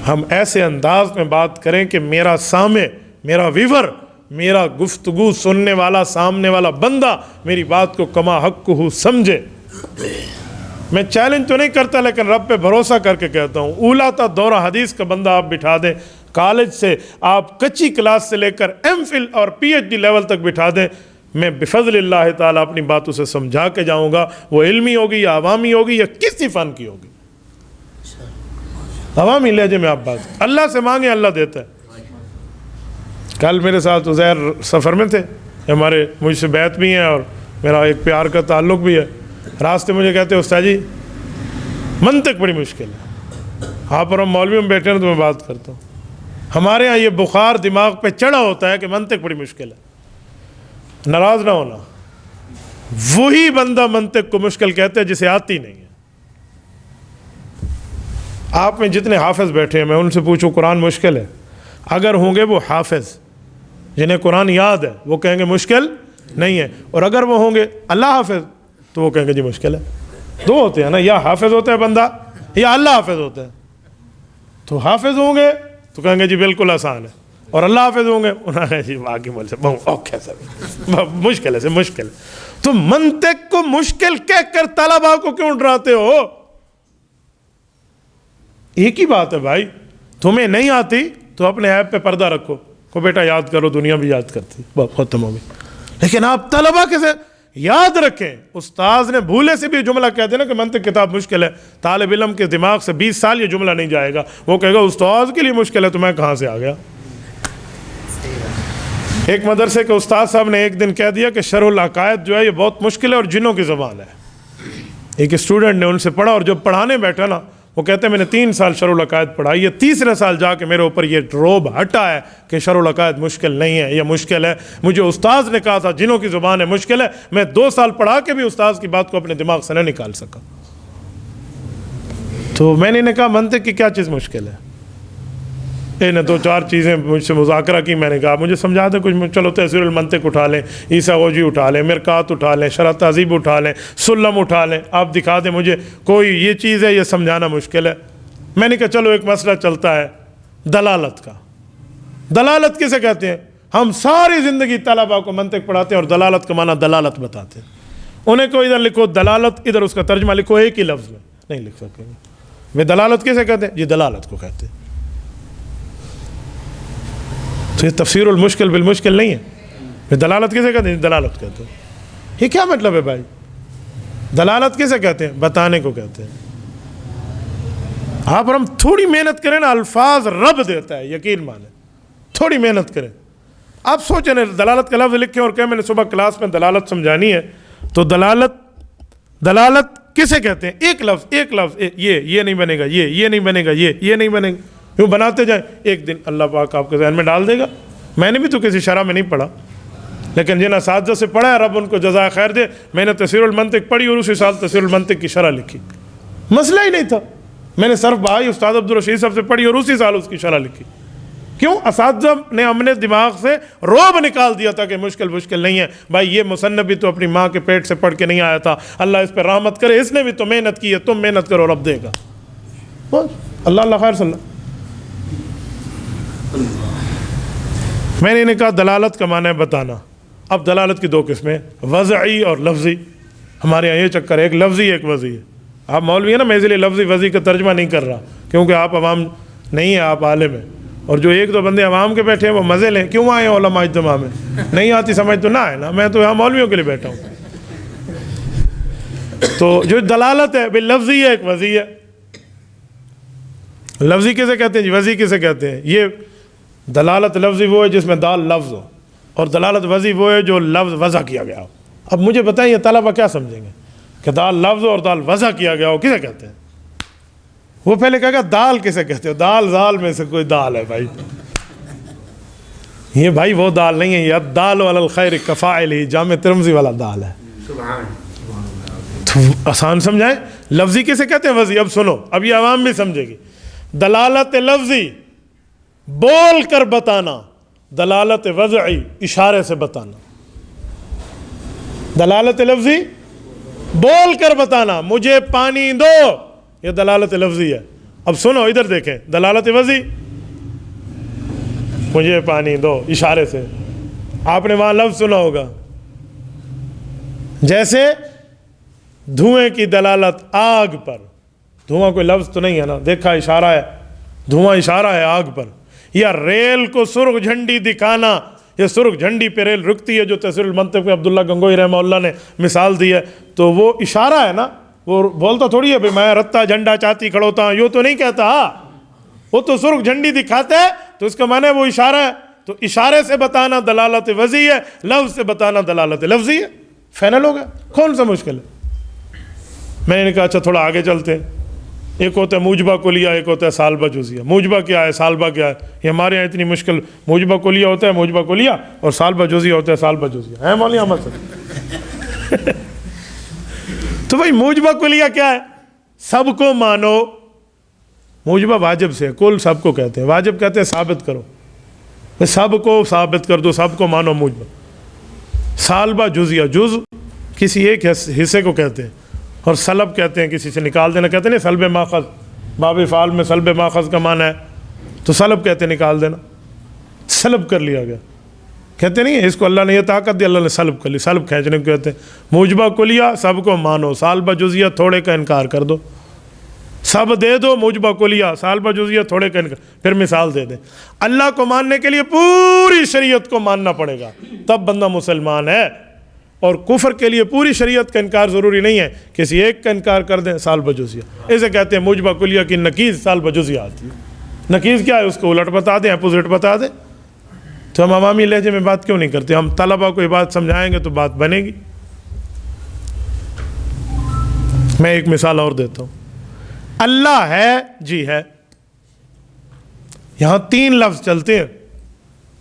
ہم ایسے انداز میں بات کریں کہ میرا سامع, میرا ویور, میرا گفتگو سننے والا, سامنے والا بندہ میری بات کو کما حق کو سمجھے. میں چیلنج تو نہیں کرتا, لیکن رب پہ بھروسہ کر کے کہتا ہوں, اولا تا دورہ حدیث کا بندہ آپ بٹھا دیں, کالج سے آپ کچی کلاس سے لے کر ایم فل اور پی ایچ ڈی لیول تک بٹھا دیں, میں بفضل اللہ تعالیٰ اپنی باتوں سے سمجھا کے جاؤں گا. وہ علمی ہوگی یا عوامی ہوگی یا کسی فن کی ہوگی. عوامی لہجے میں آپ بات, اللہ سے مانگیں اللہ دیتا ہے. کل میرے ساتھ عزیر سفر میں تھے, ہمارے مجھ سے بیعت بھی ہیں اور میرا ایک پیار کا تعلق بھی ہے. راستے مجھے کہتے ہیں استاد جی منطق بڑی مشکل ہے. آپ اور ہم مولوی میں بیٹھے ہیں تو میں بات کرتا ہوں, ہمارے ہاں یہ بخار دماغ پہ چڑھا ہوتا ہے کہ منطق بڑی مشکل ہے. ناراض نہ ہونا, وہی بندہ منطق کو مشکل کہتے ہیں جسے آتی نہیں ہے. آپ میں جتنے حافظ بیٹھے ہیں میں ان سے پوچھوں قرآن مشکل ہے, اگر ہوں گے وہ حافظ جنہیں قرآن یاد ہے وہ کہیں گے مشکل نہیں ہے, اور اگر وہ ہوں گے اللہ حافظ تو وہ کہیں گے جی مشکل ہے. دو ہوتے ہیں نا, یا حافظ ہوتا ہے بندہ یا اللہ حافظ ہوتا ہے. تو حافظ ہوں گے تو کہیں گے جی بالکل آسان ہے, اور اللہ حافظ ہوں گے انہوں نے جی باقی مول سے اوکے سر مشکل ہے سے مشکل ہے. تو منطق کو مشکل کہہ کر طلباء کو کیوں ڈراتے ہو؟ ایک ہی بات ہے بھائی، تمہیں نہیں آتی تو اپنے ایپ پہ پردہ رکھو کو بیٹا یاد کرو، دنیا بھی یاد کرتی، ختم ہو گئی. لیکن آپ طلباء کیسے یاد رکھیں؟ استاذ نے بھولے سے بھی جملہ کہتے ہیں نا کہ منطق کتاب مشکل ہے، طالب علم کے دماغ سے 20 سال یہ جملہ نہیں جائے گا، وہ کہے گا استاذ کے لیے مشکل ہے تو میں کہاں سے آ گیا. ایک مدرسے کے استاد صاحب نے ایک دن کہہ دیا کہ شرح العقائد جو ہے یہ بہت مشکل ہے اور جنوں کی زبان ہے. ایک اسٹوڈنٹ نے ان سے پڑھا اور جب پڑھانے بیٹھا نا وہ کہتے ہیں میں نے 3 سال شرح العقائد پڑھائی ہے، تیسرے سال جا کے میرے اوپر یہ روب ہٹا ہے کہ شرح العقائد مشکل نہیں ہے، یہ مشکل ہے. مجھے استاذ نے کہا تھا جنوں کی زبان ہے مشکل ہے، میں 2 سال پڑھا کے بھی استاذ کی بات کو اپنے دماغ سے نہ نکال سکا. تو میں نے کہا منطق کی کیا چیز مشکل ہے؟ انہیں 2-4 چیزیں مجھ سے مذاکرہ کی، میں نے کہا مجھے سمجھا دیں کچھ. چلو تحصیل المنطق اٹھا لیں، عیسیٰ غوجی اٹھا لیں، مرکات اٹھا لیں، شرح تہذیب اٹھا لیں، سلم اٹھا لیں، آپ دکھا دیں مجھے کوئی یہ چیز ہے یہ سمجھانا مشکل ہے. میں نے کہا چلو ایک مسئلہ چلتا ہے دلالت کا. دلالت کسے کہتے ہیں؟ ہم ساری زندگی طلباء کو منطق پڑھاتے ہیں اور دلالت کا معنی دلالت بتاتے ہیں. انہیں کو ادھر لکھو دلالت، ادھر اس کا ترجمہ لکھو، ایک ہی لفظ میں نہیں لکھ سکیں گے. میں دلالت کسے کہتے ہیں؟ یہ دلالت کو کہتے ہیں. تو یہ تفسیر المشکل بالمشکل نہیں ہے. یہ دلالت کسے کہتے ہیں؟ دلالت کہتے ہیں. یہ کیا مطلب ہے بھائی؟ دلالت کسے کہتے ہیں؟ بتانے کو کہتے ہیں. آپ اور ہم تھوڑی محنت کریں نا، الفاظ رب دیتا ہے، یقین مانیں. تھوڑی محنت کریں. آپ سوچیں دلالت کا لفظ لکھیں اور کہیں میں نے صبح کلاس میں دلالت سمجھانی ہے، تو دلالت کسے کہتے ہیں؟ ایک لفظ یہ نہیں بنے گا، یہ نہیں بنے گا، یہ نہیں بنے گا، یوں بناتے جائیں. ایک دن اللہ پاک آپ کے ذہن میں ڈال دے گا. میں نے بھی تو کسی شرح میں نہیں پڑھا، لیکن جن اساتذہ سے پڑھا ہے رب ان کو جزائے خیر دے. میں نے تفسیر المنطق پڑھی اور اسی سال تفسیر المنطق کی شرح لکھی. مسئلہ ہی نہیں تھا. میں نے صرف بھائی استاد عبدالرشید صاحب سے پڑھی اور اسی سال اس کی شرح لکھی. کیوں؟ اساتذہ نے اپنے دماغ سے روب نکال دیا تھا کہ مشکل نہیں ہے. بھائی یہ مصنف بھی تو اپنی ماں کے پیٹ سے پڑھ کے نہیں آیا تھا، اللہ اس پہ رحمت کرے، اس نے بھی تو محنت کی ہے، تم محنت کرو رب دے گا. بس اللہ خیر صلی اللہ. میں نے انہیں کہا دلالت کا معنی ہے بتانا. اب دلالت کی 2 قسمیں، وضعی اور لفظی. ہمارے یہاں یہ چکر ہے، ایک لفظی ایک وضعی ہے. آپ مولوی ہیں نا، میں اس لیے لفظی وضعی کا ترجمہ نہیں کر رہا کیونکہ آپ عوام نہیں ہیں، آپ عالم ہیں. اور جو 1-2 بندے عوام کے بیٹھے ہیں وہ مزے لیں. کیوں آئے ہیں علماء اجتماع میں؟ نہیں آتی سمجھ تو نہ آئے نا، میں تو یہاں مولویوں کے لیے بیٹھا ہوں. تو جو دلالت ہے بھائی لفظی ہے ایک وضعی ہے. لفظی کسے کہتے ہیں جی؟ وضعی کسے کہتے ہیں؟ یہ دلالت لفظی وہ ہے جس میں دال لفظ ہو، اور دلالت وضعی وہ ہے جو لفظ وضع کیا گیا ہو. اب مجھے بتائیں یہ طلبہ کیا سمجھیں گے کہ دال لفظ اور دال وضع کیا گیا ہو کسے کہتے ہیں؟ وہ پہلے کہے گا دال کسے کہتے ہو؟ دال زال میں سے کوئی دال ہے بھائی. یہ بھائی وہ دال نہیں ہے، یہ دال علی الخیر کفاعلہ جامع ترمذی والا دال ہے. تو آسان سمجھائیں. لفظی کسے کہتے ہیں؟ وضعی. اب سنو، اب یہ عوام بھی سمجھے گی. دلالت لفظی بول کر بتانا، دلالت وضعی اشارے سے بتانا. دلالت لفظی بول کر بتانا، مجھے پانی دو، یہ دلالت لفظی ہے. اب سنو ادھر دیکھیں، دلالت وضعی مجھے پانی دو اشارے سے. آپ نے وہاں لفظ سنا ہوگا، جیسے دھوئیں کی دلالت آگ پر. دھواں کوئی لفظ تو نہیں ہے نا، دیکھا اشارہ ہے، دھواں اشارہ ہے آگ پر. یا ریل کو سرخ جھنڈی دکھانا، یہ سرخ جھنڈی پہ ریل رکتی ہے جو تفسیر المنطق میں عبداللہ گنگوئی رحمہ اللہ نے مثال دی ہے. تو وہ اشارہ ہے نا، وہ بولتا تھوڑی ہے بھائی میں رتا جھنڈا چاہتی کھڑوتا ہوں، یوں تو نہیں کہتا. وہ تو سرخ جھنڈی دکھاتا ہے تو اس کا معنی ہے وہ اشارہ ہے. تو اشارے سے بتانا دلالت وضعی ہے، لفظ سے بتانا دلالت لفظی ہے. فائنل ہو گیا. کون سا مشکل ہے؟ میں نے کہا اچھا تھوڑا آگے چلتے ہیں. ایک ہوتا ہے موجبہ کلیہ، ایک ہوتا ہے سالبہ جزیہ. موجبہ کیا ہے، سالبہ کیا ہے؟ یہ ہمارے یہاں اتنی مشکل. موجبہ کلیہ ہوتا ہے موجبہ کلیہ، اور سالبہ جزیہ ہوتا ہے سالبہ جزیہ. ہے مولانا احمد صاحب؟ تو بھائی موجبہ کلیہ کیا ہے؟ سب کو مانو. موجبہ واجب سے، کل سب کو کہتے ہیں، واجب کہتے ہیں ثابت کرو، سب کو ثابت کر دو، سب کو مانو. موجبہ. سالبہ جزیہ، جز کسی ایک حصے کو کہتے ہیں، اور سلب کہتے ہیں کسی سے نکال دینا. کہتے ہیں نا سلب ماخذ، باب فعال میں سلب ماخذ کا معنی ہے، تو سلب کہتے ہیں نکال دینا. سلب کر لیا گیا. کہتے نہیں اس کو اللہ نے یہ طاقت دی, اللہ نے سلب کر لی. سلب کھینچنے کو کہتے ہیں. موجبہ کلیہ سب کو مانو, سالبہ جزیہ تھوڑے کا انکار کر دو. سب دے دو موجبہ کلیہ, سالبہ جزیہ تھوڑے کا انکار. پھر مثال دے دیں, اللہ کو ماننے کے لیے پوری شریعت کو ماننا پڑے گا تب بندہ مسلمان ہے, اور کفر کے لیے پوری شریعت کا انکار ضروری نہیں ہے, کسی ایک کا انکار کر دیں سالبہ جزیہ. اسے کہتے ہیں موجبہ کلیہ کی نقیض سالبہ جزیہ آتی ہے. نقیض کیا ہے, اس کو الٹ بتا دیں, اپوزٹ بتا دیں. تو ہم عوامی لہجے میں بات کیوں نہیں کرتے؟ ہم طلبہ کو یہ بات سمجھائیں گے تو بات بنے گی. میں ایک مثال اور دیتا ہوں. اللہ ہے, جی ہے. یہاں 3 لفظ چلتے ہیں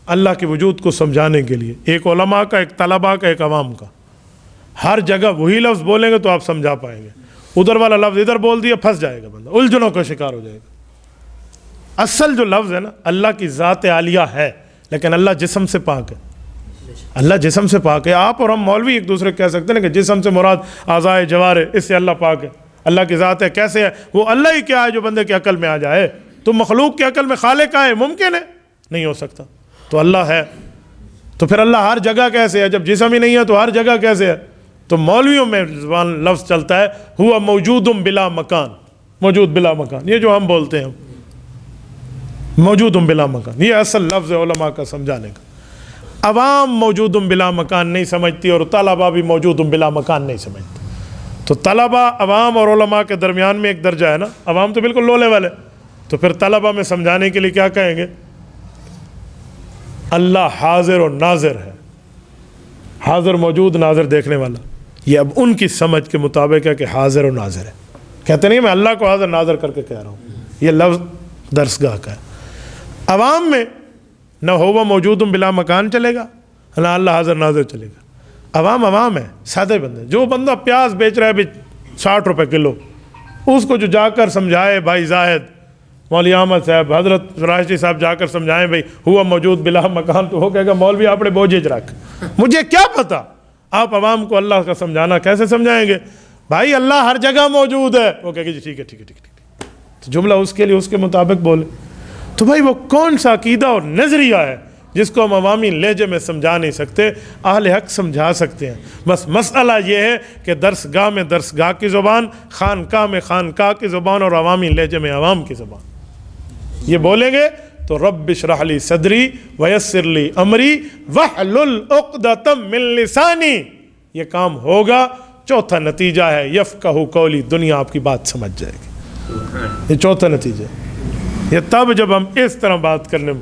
اللہ کے وجود کو سمجھانے کے لیے, ایک علماء کا, ایک طلبہ کا, ایک عوام کا. ہر جگہ وہی لفظ بولیں گے تو آپ سمجھا پائیں گے. ادھر والا لفظ ادھر بول دیا, پھنس جائے گا بندہ, الجھنوں کا شکار ہو جائے گا. اصل جو لفظ ہے نا, اللہ کی ذات عالیہ ہے, لیکن اللہ جسم سے پاک ہے. اللہ جسم سے پاک ہے. آپ اور ہم مولوی ایک دوسرے کہہ سکتے ہیں کہ جسم سے مراد اعضائے جوارح, اس سے اللہ پاک ہے. اللہ کی ذات ہے, کیسے ہے وہ؟ اللہ ہی کیا ہے جو بندے کی عقل میں آ جائے. تو مخلوق کی عقل میں خالق ہے, ممکن ہے؟ نہیں ہو سکتا. تو اللہ ہے, تو پھر اللہ ہر جگہ کیسے ہے؟ جب جسم ہی نہیں ہے تو ہر جگہ کیسے ہے؟ تو مولویوں میں زبان لفظ چلتا ہے ہوا موجود بلا مکان, موجود بلا مکان. یہ جو ہم بولتے ہیں موجود بلا مکان, یہ اصل لفظ ہے علماء کا سمجھانے کا. عوام موجود بلا مکان نہیں سمجھتی, اور طلبہ بھی موجود بلا مکان نہیں سمجھتی. تو طلبہ, عوام اور علماء کے درمیان میں ایک درجہ ہے نا. عوام تو بالکل لو لیول ہے, تو پھر طلبہ میں سمجھانے کے لیے کیا کہیں گے؟ اللہ حاضر و ناظر ہے, حاضر موجود, ناظر دیکھنے والا. یہ اب ان کی سمجھ کے مطابق ہے کہ حاضر و ناظر ہے. کہتے نہیں میں اللہ کو حاضر ناظر کر کے کہہ رہا ہوں, یہ لفظ درسگاہ کا ہے. عوام میں نہ ہوا موجود بلا مکان چلے گا, نہ اللہ حاضر ناظر چلے گا. عوام ہے, سادے بندے. جو بندہ پیاز بیچ رہا ہے 60 روپے کلو, اس کو جو جا کر سمجھائے بھائی زاہد, مولوی احمد صاحب, حضرت راشدی صاحب جا کر سمجھائیں بھائی ہوا موجود بلا مکان, تو وہ کہے گا مولوی آپ نے بوجھ رکھ, مجھے کیا پتا. آپ عوام کو اللہ کا سمجھانا کیسے سمجھائیں گے؟ بھائی اللہ ہر جگہ موجود ہے. وہ کہے گا جی ٹھیک ہے. تو جملہ اس کے لیے اس کے مطابق بولے. تو بھائی وہ کون سا عقیدہ اور نظریہ ہے جس کو ہم عوامی لہجے میں سمجھا نہیں سکتے؟ اہل حق سمجھا سکتے ہیں. بس مسئلہ یہ ہے کہ درسگاہ میں درسگاہ کی زبان, خانقاہ میں خانقاہ کی زبان, اور عوامی لہجے میں عوام کی زبان. یہ بولیں گے تو رب اشرح لی صدری ویسر لی امری واحلل عقدۃ من لسانی, یہ کام ہوگا. چوتھا نتیجہ ہے یفقہوا قولی, دنیا آپ کی بات سمجھ جائے گی. یہ چوتھا نتیجہ ہے. یہ تب جب ہم اس طرح بات کرنے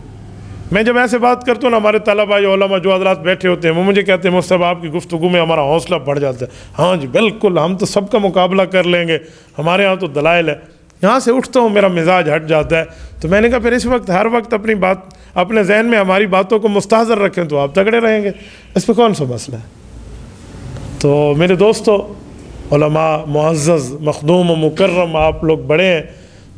میں جب ایسے بات کرتا ہوں نا, ہمارے طلبہ یا علماء جو حضرات بیٹھے ہوتے ہیں وہ مجھے کہتے ہیں مصطفیٰ آپ کی گفتگو میں ہمارا حوصلہ بڑھ جاتا ہے. ہاں جی بالکل, ہم تو سب کا مقابلہ کر لیں گے, ہمارے ہاں تو دلائل ہے. یہاں سے اٹھتا ہوں میرا مزاج ہٹ جاتا ہے. تو میں نے کہا پھر اس وقت ہر وقت اپنی بات اپنے ذہن میں ہماری باتوں کو مستحضر رکھیں تو آپ تگڑے رہیں گے. اس پہ کون سا مسئلہ ہے؟ تو میرے دوستو, علماء معزز مخدوم و مکرم, آپ لوگ بڑے ہیں.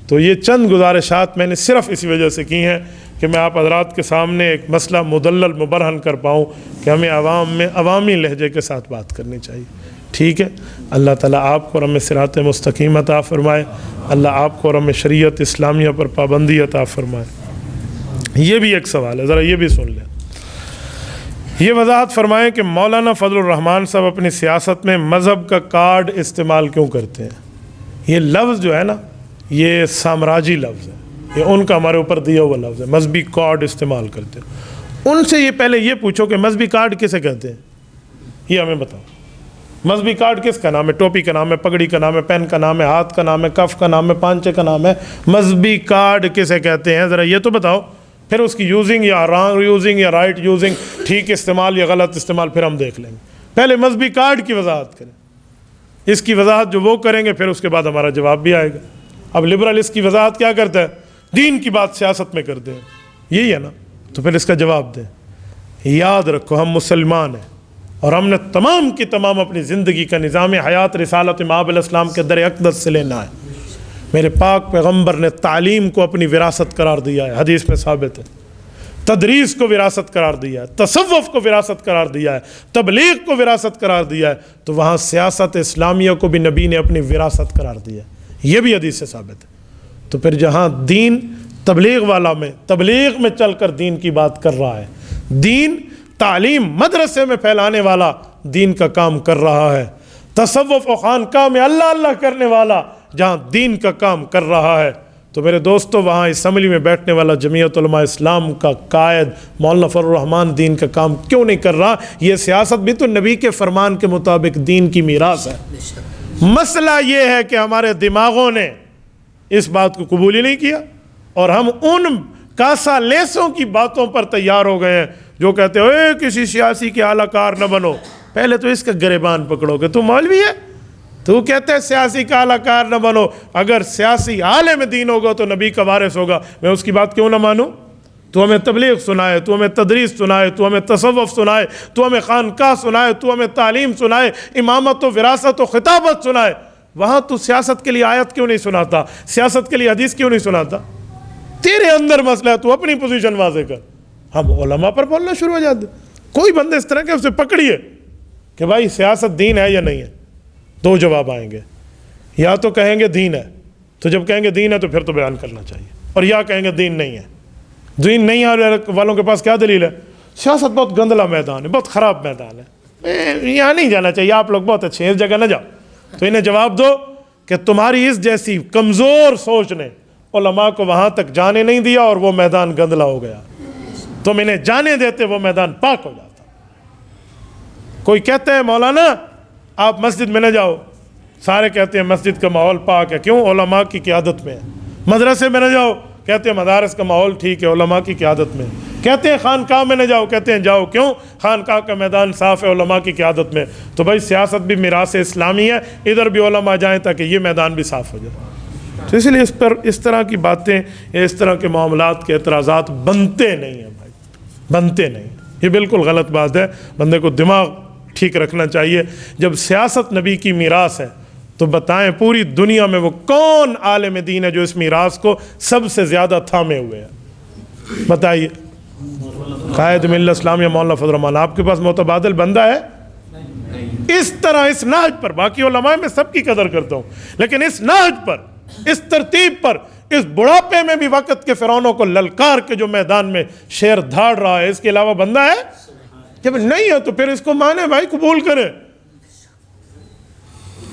تو یہ چند گزارشات میں نے صرف اسی وجہ سے کی ہیں کہ میں آپ حضرات کے سامنے ایک مسئلہ مدلل مبرہن کر پاؤں کہ ہمیں عوام میں عوامی لہجے کے ساتھ بات کرنی چاہیے. ٹھیک ہے, اللہ تعالیٰ آپ کو اور ہمیں صراط مستقیم عطا فرمائے. اللہ آپ کو اور ہمیں شریعت اسلامیہ پر پابندی عطا فرمائے. یہ بھی ایک سوال ہے, ذرا یہ بھی سن لیں. یہ وضاحت فرمائیں کہ مولانا فضل الرحمان صاحب اپنی سیاست میں مذہب کا کارڈ استعمال کیوں کرتے ہیں؟ یہ لفظ جو ہے نا, یہ سامراجی لفظ ہے, یہ ان کا ہمارے اوپر دیا ہوا لفظ ہے. مذہبی کارڈ استعمال کرتے ہیں. ان سے یہ پہلے یہ پوچھو کہ مذہبی کارڈ کسے کہتے ہیں, یہ ہمیں بتاؤ. مذہبی کارڈ کس کا نام ہے؟ ٹوپی کا نام ہے, پگڑی کا نام ہے, پین کا نام ہے, ہاتھ کا نام ہے, کف کا نام ہے, پانچے کا نام ہے. مذہبی کارڈ کسے کہتے ہیں ذرا یہ تو بتاؤ. پھر اس کی یوزنگ یا رانگ یوزنگ یا رائٹ یوزنگ, ٹھیک استعمال یا غلط استعمال, پھر ہم دیکھ لیں گے. پہلے مذہبی کارڈ کی وضاحت کریں. اس کی وضاحت جو وہ کریں گے پھر اس کے بعد ہمارا جواب بھی آئے گا. اب لبرل اس کی وضاحت کیا کرتا ہے؟ دین کی بات سیاست میں کرتے ہیں, یہی ہے نا. تو پھر اس کا جواب دیں. یاد رکھو ہم مسلمان ہیں, اور ہم نے تمام کی تمام اپنی زندگی کا نظام حیات رسالت مآب علیہ السلام کے در اقدس سے لینا ہے. میرے پاک پیغمبر نے تعلیم کو اپنی وراثت قرار دیا ہے, حدیث میں ثابت ہے. تدریس کو وراثت قرار دیا ہے, تصوف کو وراثت قرار دیا ہے, تبلیغ کو وراثت قرار دیا ہے. تو وہاں سیاست اسلامیہ کو بھی نبی نے اپنی وراثت قرار دیا ہے, یہ بھی حدیث سے ثابت ہے. تو پھر جہاں دین تبلیغ والا میں تبلیغ میں چل کر دین کی بات کر رہا ہے، دین تعلیم مدرسے میں پھیلانے والا دین کا کام کر رہا ہے، تصوف و خانقاہ میں اللہ اللہ کرنے والا جہاں دین کا کام کر رہا ہے۔ تو میرے دوستو، وہاں اسمبلی میں بیٹھنے والا جمعیت علماء اسلام کا قائد مولانا فضل الرحمان دین کا کام کیوں نہیں کر رہا؟ یہ سیاست بھی تو نبی کے فرمان کے مطابق دین کی میراث ہے۔ مسئلہ یہ ہے کہ ہمارے دماغوں نے اس بات کو قبول ہی نہیں کیا، اور ہم ان کاسا لیسوں کی باتوں پر تیار ہو گئے ہیں جو کہتے ہیں اے کسی سیاسی کے اعلی کار نہ بنو۔ پہلے تو اس کا گریبان پکڑو کہ تو مولوی ہے، تو کہتے ہیں سیاسی کا اعلی کار نہ بنو۔ اگر سیاسی عالم دین ہوگا تو نبی کا وارث ہوگا، میں اس کی بات کیوں نہ مانوں؟ تو ہمیں تبلیغ سنائے، تو ہمیں تدریس سنائے، تو ہمیں تصوف سنائے، تو ہمیں خانقاہ سنائے، تو ہمیں تعلیم سنائے، امامت و وراثت و خطابت سنائے، وہاں تو سیاست کے لیے آیت کیوں نہیں سناتا؟ سیاست کے لیے حدیث کیوں نہیں سناتا؟ تیرے اندر مسئلہ ہے، تو اپنی پوزیشن واضح کر۔ ہم علماء پر بولنا شروع ہو جاتے، کوئی بندے اس طرح کے اسے پکڑیے کہ بھائی سیاست دین ہے یا نہیں ہے، دو جواب آئیں گے، یا تو کہیں گے دین ہے، تو جب کہیں گے دین ہے تو پھر تو بیان کرنا چاہیے، اور یا کہیں گے دین نہیں ہے۔ دین نہیں ہے والوں کے پاس کیا دلیل ہے؟ سیاست بہت گندلا میدان ہے، بہت خراب میدان ہے، یہاں نہیں جانا چاہیے، آپ لوگ بہت اچھے ہیں، اس جگہ نہ جاؤ۔ تو انہیں جواب دو کہ تمہاری اس جیسی کمزور سوچ نے علماء کو وہاں تک جانے نہیں دیا اور وہ میدان گندلا ہو گیا۔ تم انہیں جانے دیتے وہ میدان پاک ہو جاتا۔ کوئی کہتے ہیں مولانا آپ مسجد میں نہ جاؤ، سارے کہتے ہیں مسجد کا ماحول پاک ہے، کیوں؟ علماء کی قیادت میں ہے۔ مدرسے میں نہ جاؤ، کہتے ہیں مدارس کا ماحول ٹھیک ہے، علماء کی قیادت میں۔ کہتے ہیں خانقاہ میں نہ جاؤ، کہتے ہیں جاؤ، کیوں؟ خانقاہ کا میدان صاف ہے، علماء کی قیادت میں۔ تو بھائی سیاست بھی میراث اسلامی ہے، ادھر بھی علماء جائیں تاکہ یہ میدان بھی صاف ہو جائے۔ تو اس لیے اس پر اس طرح کی باتیں، اس طرح کے معاملات کے اعتراضات بنتے نہیں ہیں بھائی، بنتے نہیں۔ یہ بالکل غلط بات ہے، بندے کو دماغ ٹھیک رکھنا چاہیے۔ جب سیاست نبی کی میراث ہے تو بتائیں پوری دنیا میں وہ کون عالم دین ہے جو اس میراث کو سب سے زیادہ تھامے ہوئے ہیں؟ بتائیے۔ قائد ملت اسلامیہ مولانا فضل الرحمان، آپ کے پاس متبادل بندہ ہے؟ اس طرح اس نہج پر، باقی علماء میں سب کی قدر کرتا ہوں، لیکن اس نہج پر، اس ترتیب پر، اس بڑھاپے میں بھی وقت کے فرعونوں کو للکار کے جو میدان میں شیر دھاڑ رہا ہے، اس کے علاوہ بندہ ہے؟ جب نہیں ہے تو پھر اس کو مانے بھائی، قبول کرے۔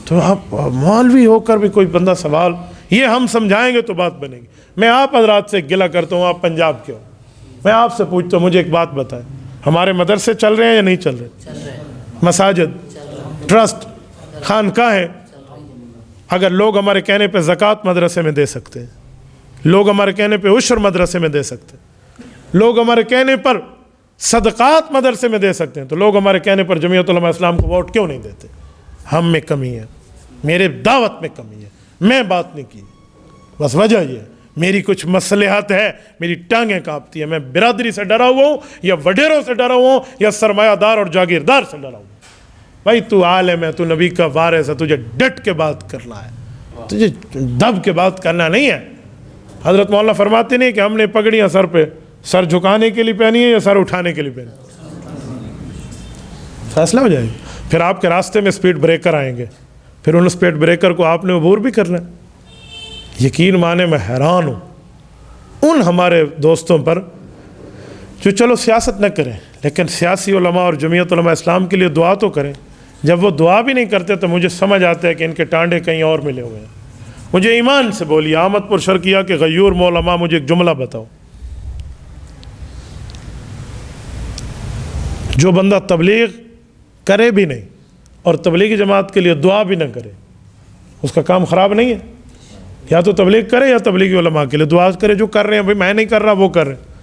تو آپ مولوی ہو کر بھی کوئی بندہ سوال، یہ ہم سمجھائیں گے تو بات بنے گی۔ میں آپ حضرات سے گلہ کرتا ہوں، آپ پنجاب کے ہو، میں آپ سے پوچھتا ہوں، مجھے ایک بات بتائیں، ہمارے مدرسے چل رہے ہیں یا نہیں چل رہے؟ مساجد، ٹرسٹ، خانقاہیں، اگر لوگ ہمارے کہنے پہ زکوٰۃ مدرسے میں دے سکتے ہیں، لوگ ہمارے کہنے پہ عشر مدرسے میں دے سکتے ہیں، لوگ ہمارے کہنے پر صدقات مدرسے میں دے سکتے ہیں، تو لوگ ہمارے کہنے پر جمعیت علماء اسلام کو ووٹ کیوں نہیں دیتے؟ ہم میں کمی ہے، میرے دعوت میں کمی ہے، میں بات نہیں کی، بس وجہ یہ ہے میری کچھ مصلحت ہے، میری ٹانگیں کانپتی ہیں، میں برادری سے ڈرا ہوا ہوں، یا وڈیروں سے ڈرا ہوا ہوں، یا سرمایہ دار اور جاگیردار سے ڈرا ہوں۔ بھائی تو عالم ہے، تو نبی کا وارث ہے، تجھے ڈٹ کے بات کرنا ہے، تجھے دب کے بات کرنا نہیں ہے۔ حضرت مولانا فرماتے نہیں کہ ہم نے پگڑیاں سر پہ سر جھکانے کے لیے پہنی ہے یا سر اٹھانے کے لیے پہنی؟ فیصلہ ہو جائے گا۔ پھر آپ کے راستے میں سپیڈ بریکر آئیں گے، پھر ان سپیڈ بریکر کو آپ نے عبور بھی کرنا ہے۔ یقین مانے میں حیران ہوں ان ہمارے دوستوں پر جو چلو سیاست نہ کریں لیکن سیاسی علماء اور جمعیت علماء اسلام کے لیے دعا تو کریں۔ جب وہ دعا بھی نہیں کرتے تو مجھے سمجھ آتا ہے کہ ان کے ٹانڈے کہیں اور ملے ہوئے ہیں۔ مجھے ایمان سے بولیے، احمد پور شرقیہ کے غیور مولما، مجھے ایک جملہ بتاؤ، جو بندہ تبلیغ کرے بھی نہیں اور تبلیغی جماعت کے لیے دعا بھی نہ کرے، اس کا کام خراب نہیں ہے؟ یا تو تبلیغ کرے یا تبلیغی علماء کے لیے دعا کرے، جو کر رہے ہیں بھائی میں نہیں کر رہا وہ کر رہے ہیں۔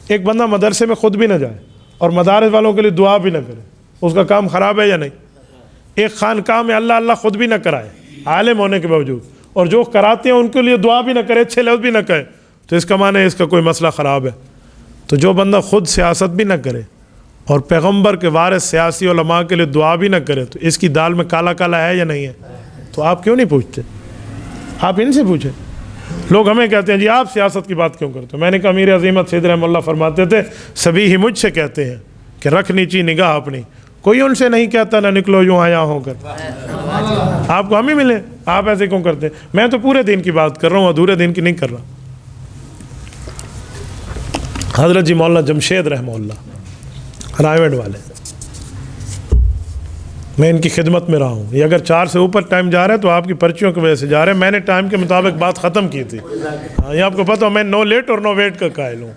ایک بندہ مدرسے میں خود بھی نہ جائے اور مدارس والوں کے لیے دعا بھی نہ کرے، اس کا کام خراب ہے یا نہیں؟ ایک خانقاہ میں اللہ اللہ خود بھی نہ کرائے عالم ہونے کے باوجود، اور جو کراتے ہیں ان کے لیے دعا بھی نہ کرے، اچھے لفظ بھی نہ کہے، تو اس کا معنی ہے اس کا کوئی مسئلہ خراب ہے۔ تو جو بندہ خود سیاست بھی نہ کرے اور پیغمبر کے وارث سیاسی علماء کے لیے دعا بھی نہ کرے، تو اس کی دال میں کالا کالا ہے یا نہیں ہے؟ تو آپ کیوں نہیں پوچھتے؟ آپ ان سے پوچھیں۔ لوگ ہمیں کہتے ہیں جی آپ سیاست کی بات کیوں کرتے ہو؟ میں نے کہا امیر عظیمت سید رحمہ اللہ فرماتے تھے سبھی ہی مجھ سے کہتے ہیں کہ رکھ نیچی نگاہ اپنی، کوئی ان سے نہیں کہتا نہ نکلو یوں آیا ہو کر۔ آپ کو ہم ہی ملے، آپ ایسے کیوں کرتے ہیں؟ میں تو پورے دین کی بات کر رہا ہوں، ادھورے دین کی نہیں کر رہا۔ حضرت جی مولانا جمشید رحمہ اللہ رائے گنج والے، میں ان کی خدمت میں رہا ہوں. یہ اگر 4 سے اوپر ٹائم جا رہا ہے تو آپ کی پرچیوں کی وجہ سے جا رہا ہے. میں نے ٹائم کے مطابق بات ختم کی تھی. یہ آپ کو پتہ ہو میں نو لیٹ اور نو ویٹ کا قائل ہوں.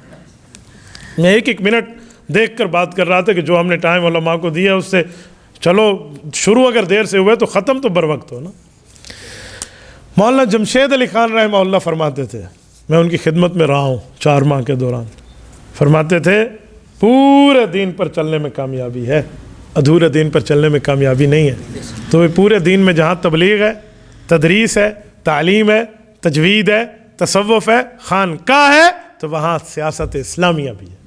میں ایک منٹ دیکھ کر بات کر رہا تھا کہ جو ہم نے ٹائم علماء کو دیا اس سے چلو شروع اگر دیر سے ہوئے تو ختم تو بر وقت ہو نا. مولانا جمشید علی خان رحمہ اللہ فرماتے تھے، میں ان کی خدمت میں رہا ہوں 4 ماہ کے دوران، فرماتے تھے پورے دین پر چلنے میں کامیابی ہے، ادھورے دین پر چلنے میں کامیابی نہیں ہے. تو پورے دین میں جہاں تبلیغ ہے، تدریس ہے، تعلیم ہے، تجوید ہے، تصوف ہے، خانقاہ ہے، تو وہاں سیاست اسلامیہ بھی ہے.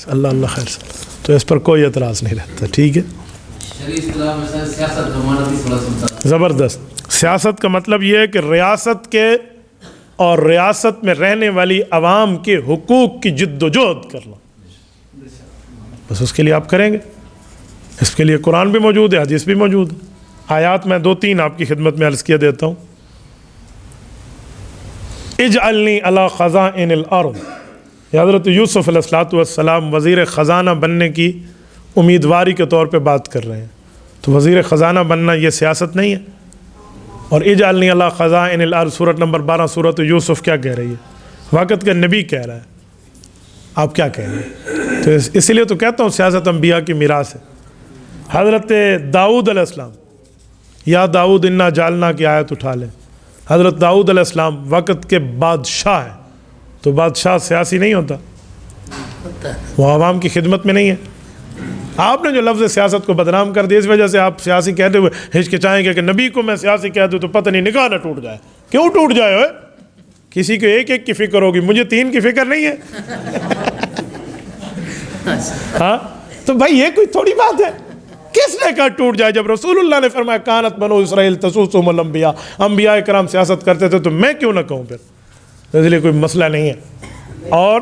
اللہ اللہ خیر سے، تو اس پر کوئی اعتراض نہیں رہتا. ٹھیک ہے، زبردست. سیاست کا مطلب یہ ہے کہ ریاست کے اور ریاست میں رہنے والی عوام کے حقوق کی جد و جہد کرنا، بس اس کے لیے آپ کریں گے. اس کے لیے قرآن بھی موجود ہے، حدیث بھی موجود ہے. آیات میں 2-3 آپ کی خدمت میں عرض کیا دیتا ہوں. اجعلنی علی خزائن الارض، یہ حضرت یوسف علیہ السلام وزیر خزانہ بننے کی امیدواری کے طور پہ بات کر رہے ہیں. تو وزیر خزانہ بننا یہ سیاست نہیں ہے. اور اجعلنی علی خزائن الارض سورۃ نمبر 12 سورۃ یوسف کیا کہہ رہی ہے؟ وقت کا نبی کہہ رہا ہے، آپ کیا کہہ رہے ہیں؟ تو اسی لیے تو کہتا ہوں سیاست انبیاء کی میراث ہے. حضرت داؤد علیہ السلام، یا داؤد انا جالنا کی آیت اٹھا لیں. حضرت داؤد علیہ السلام وقت کے بادشاہ ہیں. تو بادشاہ سیاسی نہیں ہوتا، وہ عوام کی خدمت میں نہیں ہے. آپ نے جو لفظ سیاست کو بدنام کر دیا، اس وجہ سے آپ سیاسی کہتے ہوئے ہچکچائیں گے کہ نبی کو میں سیاسی کہہ دوں تو پتہ نہیں نکاح نہ ٹوٹ جائے. کیوں ٹوٹ جائے ہوئے؟ کسی کو ایک کی فکر ہوگی، مجھے 3 کی فکر نہیں ہے. ہاں تو بھائی یہ کوئی تھوڑی بات ہے. کس نے کہا ٹوٹ جائے؟ جب رسول اللہ نے فرمایا کانت بنو اسرائیل تسوسهم الانبیاء، انبیاء کرام سیاست کرتے تھے، تو میں کیوں نہ کہوں پھر؟ اس لیے کوئی مسئلہ نہیں ہے. اور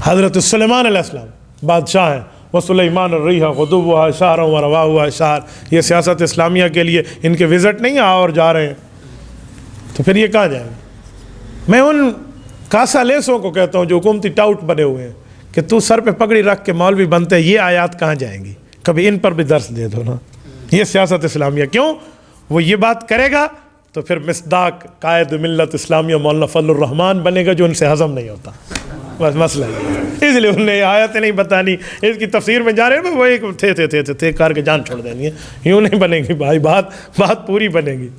حضرت سلیمان علیہ السلام بادشاہ ہیں، وسلیمان الریح غدوها شہر ورواحها شہر. یہ سیاست اسلامیہ کے لیے ان کے وزٹ نہیں آ اور جا رہے ہیں، تو پھر یہ کہاں جائیں گے؟ میں ان کاسا لیسوں کو کہتا ہوں جو حکومتی ٹاؤٹ بنے ہوئے ہیں کہ تو سر پہ پگڑی رکھ کے مولوی بنتے ہیں، یہ آیات کہاں جائیں گی؟ کبھی ان پر بھی درس دے دو نا. یہ سیاست اسلامیہ کیوں؟ وہ یہ بات کرے گا تو پھر مصداق قائد ملت اسلامیہ مولانا فضل الرحمان بنے گا جو ان سے ہضم نہیں ہوتا. بس مسئلہ ہے، اس لیے انہوں نے آیتیں نہیں بتانی. اس کی تفسیر میں جا رہے ہیں وہ ایک تھے کر کے جان چھوڑ دینی ہے. یوں نہیں بنے گی بھائی، بات پوری بنے گی.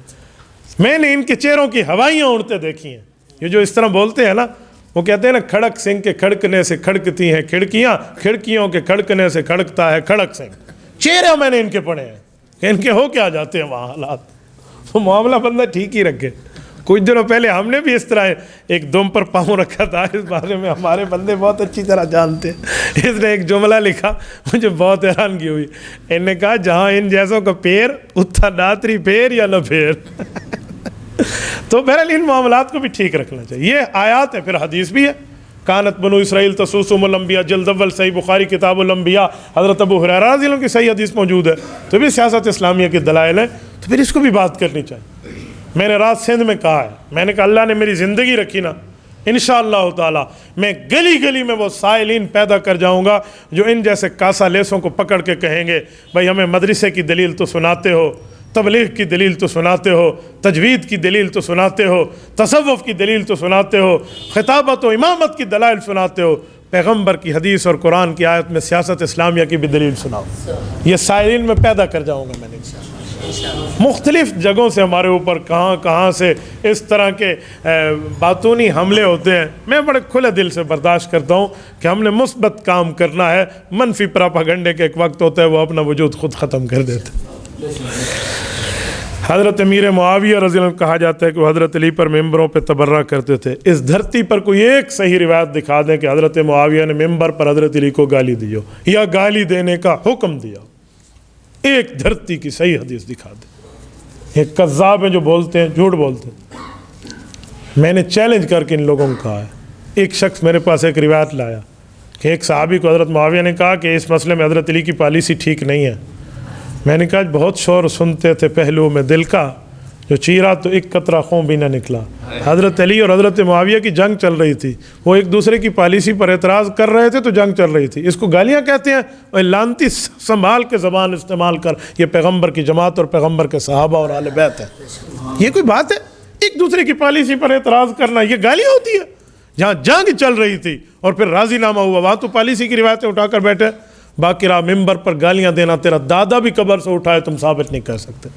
میں نے ان کے چہروں کی ہوائیاں اڑتے دیکھی ہیں. یہ جو اس طرح بولتے ہیں نا، وہ کہتے ہیں نا کھڑک سنگھ کے کھڑکنے سے کھڑکتی ہیں کھڑکیاں، کھڑکیوں کے کھڑکنے سے کھڑکتا ہے کھڑک سنگھ. چہرے میں نے ان کے پڑھے ہیں کہ ان کے ہو کیا جاتے ہیں وہاں حالات. تو معاملہ بندہ ٹھیک ہی رکھے. کچھ دنوں پہلے ہم نے بھی اس طرح ایک دم پر پاؤں رکھا تھا، اس بارے میں ہمارے بندے بہت اچھی طرح جانتے ہیں. اس نے ایک جملہ لکھا، مجھے بہت حیرانگی ہوئی. ان نے کہا جہاں ان جیسوں کا پیر اتھا داتری پیر یا نہ پیر. تو بہرحال ان معاملات کو بھی ٹھیک رکھنا چاہیے. یہ آیات ہے، پھر حدیث بھی ہے. کانت بنو اسرائیل تسوسهم الانبیاء، جلد اول صحیح بخاری کتاب الانبیاء، حضرت ابو ہریرہ رضی اللہ عنہ کی صحیح حدیث موجود ہے. تو بھی سیاست اسلامیہ کے دلائل ہیں، تو پھر اس کو بھی بات کرنی چاہیے. میں نے رات سندھ میں کہا ہے، میں نے کہا اللہ نے میری زندگی رکھی نا، انشاءاللہ تعالی میں گلی گلی میں وہ سائلین پیدا کر جاؤں گا جو ان جیسے کاسا لیسوں کو پکڑ کے کہیں گے بھائی ہمیں مدرسے کی دلیل تو سناتے ہو، تبلیغ کی دلیل تو سناتے ہو، تجوید کی دلیل تو سناتے ہو، تصوف کی دلیل تو سناتے ہو، خطابت و امامت کی دلائل سناتے ہو، پیغمبر کی حدیث اور قرآن کی آیت میں سیاست اسلامیہ کی بھی دلیل سناؤ. یہ سائلین میں پیدا کر جاؤں گا میں نے. مختلف جگہوں سے ہمارے اوپر کہاں سے اس طرح کے باطونی حملے ہوتے ہیں. میں بڑے کھلے دل سے برداشت کرتا ہوں کہ ہم نے مثبت کام کرنا ہے. منفی پراپاگنڈے کے ایک وقت ہوتا ہے وہ اپنا وجود خود ختم کر دیتے. حضرت امیر معاویہ رضی اللہ عنہ کہا جاتا ہے کہ وہ حضرت علی پر ممبروں پہ تبرہ کرتے تھے. اس دھرتی پر کوئی ایک صحیح روایت دکھا دیں کہ حضرت معاویہ نے ممبر پر حضرت علی کو گالی دی ہو یا گالی دینے کا حکم دیا. ایک دھرتی کی صحیح حدیث دکھا دیں. یہ کذاب ہیں جو بولتے ہیں، جھوٹ بولتے ہیں. میں نے چیلنج کر کے ان لوگوں کو کہا ہے. ایک شخص میرے پاس ایک روایت لایا کہ ایک صحابی کو حضرت معاویہ نے کہا کہ اس مسئلے میں حضرت علی کی پالیسی ٹھیک نہیں ہے. میں نے کہا بہت شور سنتے تھے پہلو میں دل کا، جو چیرا تو ایک قطرہ خون بھی نہ نکلا۔ حضرت علی اور حضرت معاویہ کی جنگ چل رہی تھی، وہ ایک دوسرے کی پالیسی پر اعتراض کر رہے تھے تو جنگ چل رہی تھی۔ اس کو گالیاں کہتے ہیں، اور لعنتی سنبھال کے زبان استعمال کر، یہ پیغمبر کی جماعت اور پیغمبر کے صحابہ اور اہل بیت ہے۔ یہ کوئی بات ہے؟ ایک دوسرے کی پالیسی پر اعتراض کرنا یہ گالیاں ہوتی ہے؟ جہاں جنگ چل رہی تھی اور پھر راضی نامہ ہوا، وہاں تو پالیسی کی روایتیں اٹھا کر بیٹھے۔ باقی رہا ممبر پر گالیاں دینا، تیرا دادا بھی قبر سے اٹھائے تم ثابت نہیں کر سکتے۔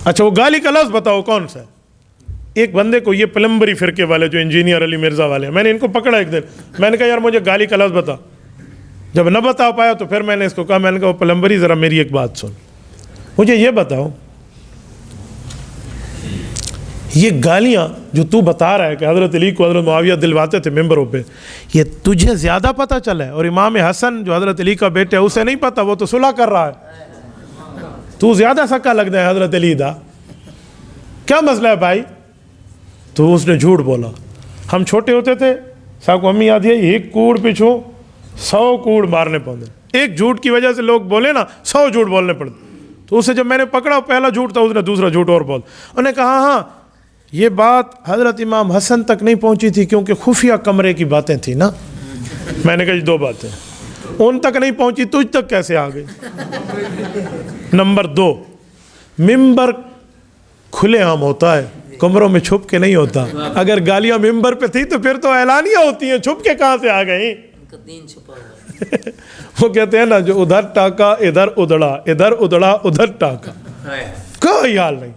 اچھا وہ گالی کا لفظ بتاؤ کون سا ہے؟ ایک بندے کو، یہ پلمبری فرقے والے جو انجینئر علی مرزا والے ہیں، میں نے ان کو پکڑا ایک دن، میں نے کہا یار مجھے گالی کا لفظ بتا۔ جب نہ بتا پایا تو پھر میں نے اس کو کہا، میں نے کہا وہ پلمبری ذرا میری ایک بات سن، مجھے یہ بتاؤ یہ گالیاں جو تو بتا رہا ہے کہ حضرت علی کو حضرت معاویہ دلواتے تھے ممبروں پہ، یہ تجھے زیادہ پتہ چلا ہے اور امام حسن جو حضرت علی کا بیٹا ہے اسے نہیں پتہ، وہ تو صلح کر رہا ہے، تو زیادہ سکا لگ ہے حضرت علی دا، کیا مسئلہ ہے بھائی؟ تو اس نے جھوٹ بولا۔ ہم چھوٹے ہوتے تھے، صاحب کو امی یاد ہے، ایک کوڑ پچھو 100 کوڑ مارنے پڑتے، ایک جھوٹ کی وجہ سے لوگ بولے نا 100 جھوٹ بولنے پڑتے۔ تو اسے جب میں نے پکڑا پہلا جھوٹ تھا، اس نے دوسرا جھوٹ اور بول، انہوں نے کہا ہاں یہ بات حضرت امام حسن تک نہیں پہنچی تھی کیونکہ خفیہ کمرے کی باتیں تھیں نا۔ میں نے کہا جی 2 باتیں، ان تک نہیں پہنچی تجھ تک کیسے آ گئی؟ نمبر 2، ممبر کھلے عام ہوتا ہے، کمروں میں چھپ کے نہیں ہوتا۔ اگر گالیاں ممبر پہ تھی تو پھر تو اعلانیہ ہوتی ہیں، چھپ کے کہاں سے آ گئیں؟ وہ کہتے ہیں نا جو ادھر ٹاکا ادھر ادڑا، ادھر اڈڑا ادھر ٹاکا، کوئی حال نہیں،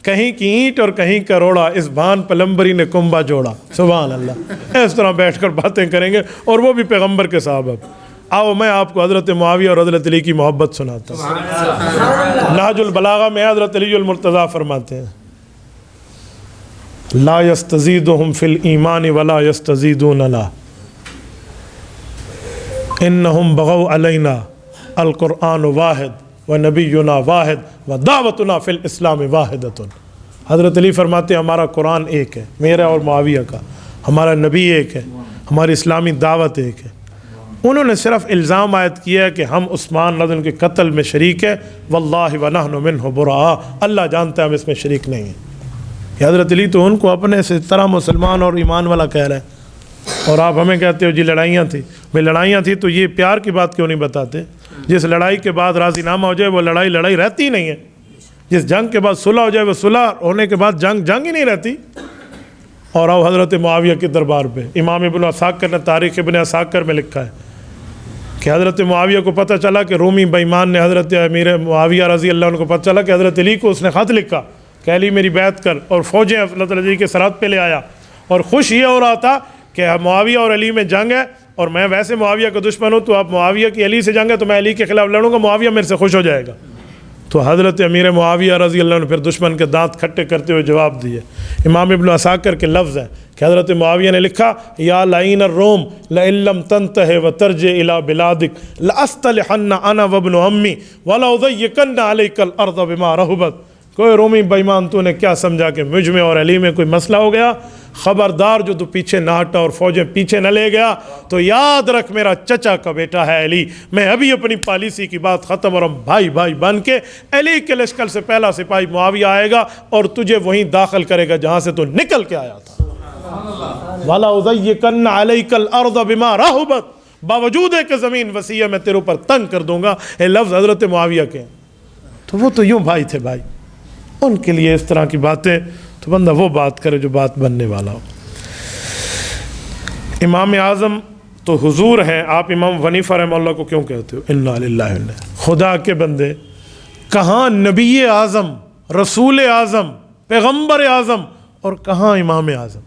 کہیں کی اینٹ اور کہیں کروڑا، اس بان پلمبری نے کنبا جوڑا۔ سبحان اللہ، اس طرح بیٹھ کر باتیں کریں گے، اور وہ بھی پیغمبر کے صحابہ۔ آؤ میں آپ کو حضرت معاویہ اور حضرت علی کی محبت سناتا ہوں۔ نہج البلاغہ میں حضرت علی المرتضیٰ فرماتے ہیں، لا یستزیدہم فی الایمان ولا یستزیدون لنا، انہم بغوا علینا، القرآن واحد ونبینا واحد ودعوتنا فی الاسلام واحدۃ۔ حضرت علی فرماتے ہیں ہمارا قرآن ایک ہے، میرا اور معاویہ کا، ہمارا نبی ایک ہے، ہماری اسلامی دعوت ایک ہے۔ انہوں نے صرف الزام عائد کیا ہے کہ ہم عثمان رضی اللہ عنہ کے قتل میں شریک ہے، واللہ ونحن منہ براء، اللہ جانتا ہے ہم اس میں شریک نہیں ہیں۔ حضرت علی تو ان کو اپنے سے طرح مسلمان اور ایمان والا کہہ رہے ہیں، اور آپ ہمیں کہتے ہو جی لڑائیاں تھیں۔ بھائی لڑائیاں تھیں تو یہ پیار کی بات کیوں نہیں بتاتے؟ جس لڑائی کے بعد راضی نامہ ہو جائے وہ لڑائی رہتی ہی نہیں ہے، جس جنگ کے بعد صلح ہو جائے وہ صلح ہونے کے بعد جنگ ہی نہیں رہتی۔ اور آؤ حضرت معاویہ کے دربار پہ، امام ابن عساکر نے تاریخ ابن عساکر میں لکھا ہے کہ حضرت معاویہ کو پتہ چلا کہ رومی بے ایمان نے حضرت امیر معاویہ رضی اللہ عنہ کو پتہ چلا کہ حضرت علی کو اس نے خط لکھا کہ علی میری بیعت کر، اور فوجیں حضرت علی کے سرحد پہ لے آیا، اور خوش یہ ہو رہا تھا کہ معاویہ اور علی میں جنگ ہے، اور میں ویسے معاویہ کا دشمن ہوں، تو اب معاویہ کی علی سے جنگ ہے تو میں علی کے خلاف لڑوں گا، معاویہ میرے سے خوش ہو جائے گا۔ تو حضرت امیر معاویہ رضی اللہ عنہ پھر دشمن کے دانت کھٹے کرتے ہوئے جواب دیے۔ امام ابن عساکر کے لفظ ہیں کہ حضرت معاویہ نے لکھا، یا لعین الروم لئن لم تنتہ وترجع الی بلادک لاصطلحن انا وابن عمی ولأضیقن علیک الارض بما رحبت۔ کوئی رومی بے ایمان تو نے کیا سمجھا کہ مجھ میں اور علی میں کوئی مسئلہ ہو گیا؟ خبردار جو تو پیچھے نہ ہٹا اور فوجیں پیچھے نہ لے گیا تو یاد رکھ میرا چچا کا بیٹا ہے علی، میں ابھی اپنی پالیسی کی بات ختم، اور ہم بھائی بن کے علی کے لشکر سے پہلا سپاہی معاویہ آئے گا اور تجھے وہیں داخل کرے گا جہاں سے تو نکل کے آیا تھا۔ وَلَأُضَيِّقَنَّ عَلَيْكَ الْأَرْضَ بِمَا رَحُبَتْ، باوجود ہے کہ زمین وسیع ہے میں تیرے اوپر تنگ کر دوں گا۔ یہ لفظ حضرت معاویہ کے، تو وہ تو یوں بھائی تھے بھائی، ان کے لیے اس طرح کی باتیں تو بندہ وہ بات کرے جو بات بننے والا ہو۔ امام اعظم تو حضور ہیں، آپ امام حنیفہ رحمہ اللہ کو کیوں کہتے ہو؟ انا للہ، خدا کے بندے، کہاں نبی اعظم، رسول اعظم، پیغمبر اعظم، اور کہاں امام اعظم؟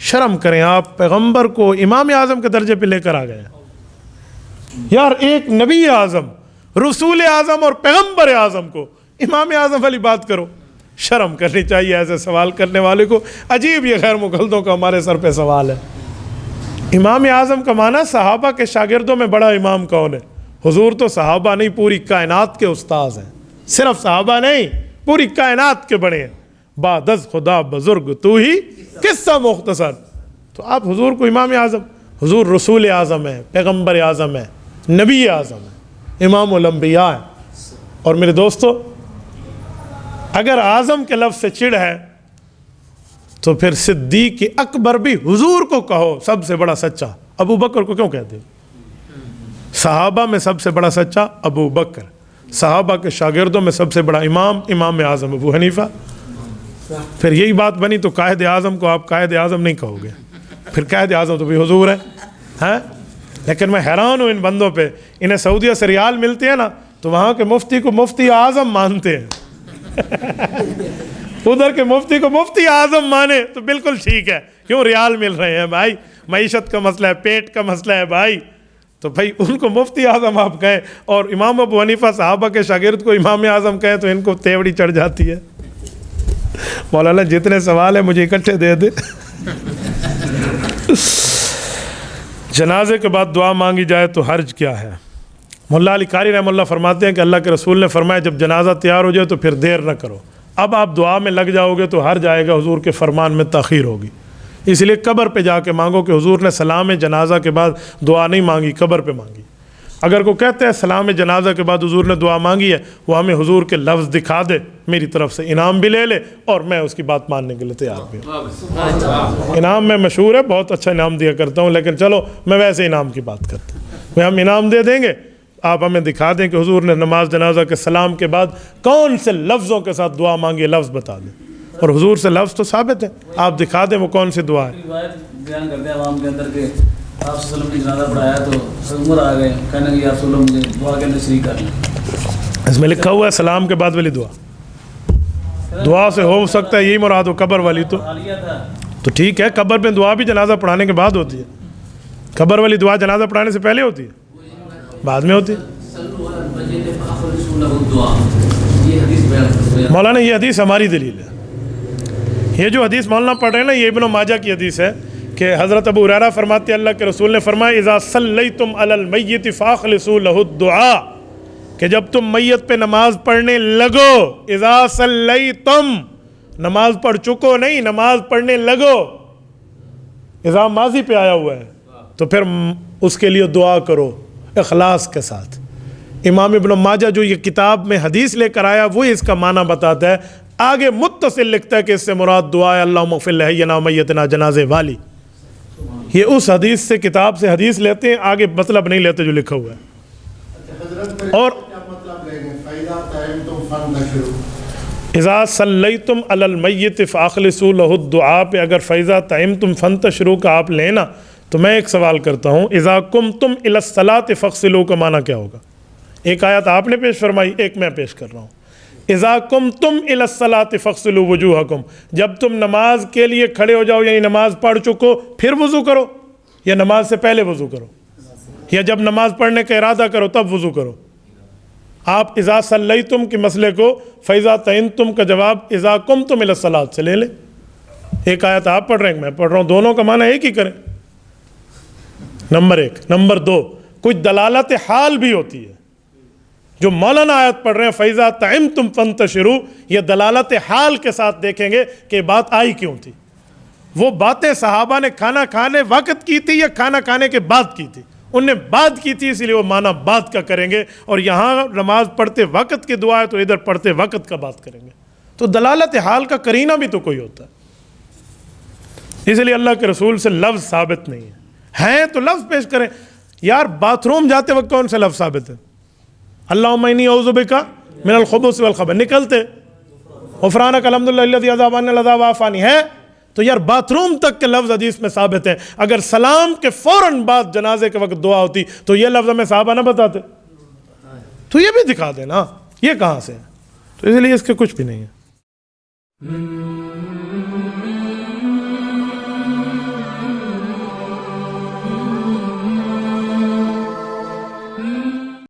شرم کریں، آپ پیغمبر کو امام اعظم کے درجے پہ لے کر آ گئے ہیں یار۔ ایک نبی اعظم، رسول اعظم اور پیغمبر اعظم کو امام اعظم والی بات کرو، شرم کرنی چاہیے ایسے سوال کرنے والے کو۔ عجیب یہ غیر مغلدوں کا ہمارے سر پہ سوال ہے۔ امام اعظم کا معنی صحابہ کے شاگردوں میں بڑا امام کون ہے؟ حضور تو صحابہ نہیں پوری کائنات کے استاذ ہیں، صرف صحابہ نہیں پوری کائنات کے بڑے ہیں۔ بعد از خدا بزرگ تو ہی قصہ مختصر، تو آپ حضور کو امام اعظم، حضور رسول اعظم ہے، پیغمبر اعظم ہے، نبی اعظم ہے، امام الانبیاء ہے۔ اور میرے دوستو، اگر اعظم کے لفظ سے چڑ ہے تو پھر صدیق اکبر بھی حضور کو کہو سب سے بڑا سچا، ابو بکر کو کیوں کہتے ہو؟ صحابہ میں سب سے بڑا سچا ابو بکر، صحابہ کے شاگردوں میں سب سے بڑا امام اعظم ابو حنیفہ. پھر یہی بات بنی تو قائد اعظم کو آپ قائد اعظم نہیں کہو گے، پھر قائد اعظم تو بھی حضور ہے. لیکن میں حیران ہوں ان بندوں پہ، انہیں سعودیہ سے ریال ملتے ہیں نا تو وہاں کے مفتی کو مفتی اعظم مانتے ہیں ادھر کے مفتی کو مفتی اعظم مانے تو بالکل ٹھیک ہے، کیوں ریال مل رہے ہیں بھائی، معیشت کا مسئلہ ہے، پیٹ کا مسئلہ ہے بھائی. تو بھائی ان کو مفتی اعظم آپ کہیں اور امام ابو حنیفہ صحابہ کے شاگرد کو امام اعظم کہیں تو ان کو تیوڑی چڑھ جاتی ہے. مولانا جتنے سوال ہیں مجھے اکٹھے دے دے. جنازے کے بعد دعا مانگی جائے تو حرج کیا ہے؟ مولا علی قاری رحمہ اللہ فرماتے ہیں کہ اللہ کے رسول نے فرمایا جب جنازہ تیار ہو جائے تو پھر دیر نہ کرو. اب آپ دعا میں لگ جاؤ گے تو حرج آئے گا، حضور کے فرمان میں تاخیر ہوگی. اس لیے قبر پہ جا کے مانگو کہ حضور نے سلام جنازہ کے بعد دعا نہیں مانگی، قبر پہ مانگی. اگر کوئی کہتے ہیں سلام جنازہ کے بعد حضور نے دعا مانگی ہے، وہ ہمیں حضور کے لفظ دکھا دے، میری طرف سے انعام بھی لے لے اور میں اس کی بات ماننے کے لیے تیار بھی ہوں. انعام میں مشہور ہے، بہت اچھا انعام دیا کرتا ہوں، لیکن چلو میں ویسے انعام کی بات کرتا ہوں. ہم انعام دے دیں گے، آپ ہمیں دکھا دیں کہ حضور نے نماز جنازہ کے سلام کے بعد کون سے لفظوں کے ساتھ دعا مانگی، لفظ بتا دیں. اور حضور سے لفظ تو ثابت ہے، آپ دکھا دیں وہ کون سی دعا ہے. بیان کرتے ہیں عوام کے اندر کہ آپ صلی اللہ علیہ وسلم نے جنازہ پڑھایا تو عمر آ گئے، کہنے لگے یا رسول اللہ مجھے دعا کے اندر شریک کر لیں. اس میں لکھا ہوا ہے سلام کے بعد والی دعا، دعا سے ہو سکتا ہے یہی مراد ہو، قبر والی تو ٹھیک ہے. قبر میں دعا بھی جنازہ پڑھانے کے بعد ہوتی ہے، قبر والی دعا جنازہ پڑھانے سے پہلے ہوتی ہے، بعد میں ہوتی ہے. مولانا یہ حدیث ہماری دلیل ہے. یہ جو حدیث مولانا پڑھ رہے ہیں نا یہ ابن ماجہ کی حدیث ہے کہ حضرت ابو ہریرہ فرماتے ہیں اللہ کے رسول نے فرمایا اذا صلیتم علی المیت فاخلصوا له الدعاء، کہ جب تم میت پہ نماز پڑھنے لگو، اذا صلیتم نماز پڑھ چکو نہیں، نماز پڑھنے لگو، اذا ماضی پہ آیا ہوا ہے تو پھر اس کے لیے دعا کرو اخلاص کے ساتھ. امام ابن ماجہ جو یہ کتاب میں حدیث لے کر آیا وہ اس کا معنی بتاتا ہے. آگے متصل لکھتا ہے کہ اس سے مراد دعا ہے اللہم اغفر لحینا و میتنا، جنازے والی. یہ اس حدیث سے کتاب سے حدیث لیتے ہیں، آگے مطلب نہیں لیتے جو لکھا ہوا ہے. اور اذا صلیتم علی المیت فاخلصوا له الدعاء پہ اگر فاذا طعمتم فانتشروا کا آپ لینا تو میں ایک سوال کرتا ہوں اذا قمتم الی الصلاۃ فاغسلوا کا معنی کیا ہوگا؟ ایک آیت آپ نے پیش فرمائی، ایک میں پیش کر رہا ہوں. اذا قمتم الی الصلاۃ فاغسلوا وجوہکم، جب تم نماز کے لیے کھڑے ہو جاؤ یعنی نماز پڑھ چکو پھر وضو کرو، یا نماز سے پہلے وضو کرو، یا جب نماز پڑھنے کا ارادہ کرو تب وضو کرو. آپ اذا صلیتم کے مسئلے کو فاذا طعنتم کا جواب اذا قمتم الی الصلاۃ سے لے لیں. ایک آیت آپ پڑھ رہے ہیں میں پڑھ رہا ہوں، دونوں کا معنی ایک ہی کریں. نمبر ایک. نمبر دو، کچھ دلالت حال بھی ہوتی ہے. جو مولانا آیت پڑھ رہے ہیں فَإِذَا طَعِمْتُمْ فَانْتَشِرُوا، یہ دلالت حال کے ساتھ دیکھیں گے کہ بات آئی کیوں تھی. وہ باتیں صحابہ نے کھانا کھانے وقت کی تھی یا کھانا کھانے کے بعد کی تھی؟ انہوں نے بعد کی تھی، اسی لیے وہ معنی بعد کا کریں گے. اور یہاں نماز پڑھتے وقت کی دعا ہے تو ادھر پڑھتے وقت کا بات کریں گے. تو دلالت حال کا کرینہ بھی تو کوئی ہوتا ہے. اس لیے اللہ کے رسول سے لفظ ثابت نہیں ہے تو لفظ پیش کریں. یار باتھ روم جاتے وقت کون سے لفظ ثابت ہے؟ اللہم انی اعوذ بک من الخبث والخبث، نکلتے غفرانک الحمدللہ الذی اذھب عنا العذاب وعافانی ہے. تو یار باتھ روم تک کے لفظ حدیث میں ثابت ہیں. اگر سلام کے فوراً بعد جنازے کے وقت دعا ہوتی تو یہ لفظ ہمیں صحابہ نہ بتاتے؟ تو یہ بھی دکھا دینا یہ کہاں سے ہے. تو اس لیے اس کے کچھ بھی نہیں ہے.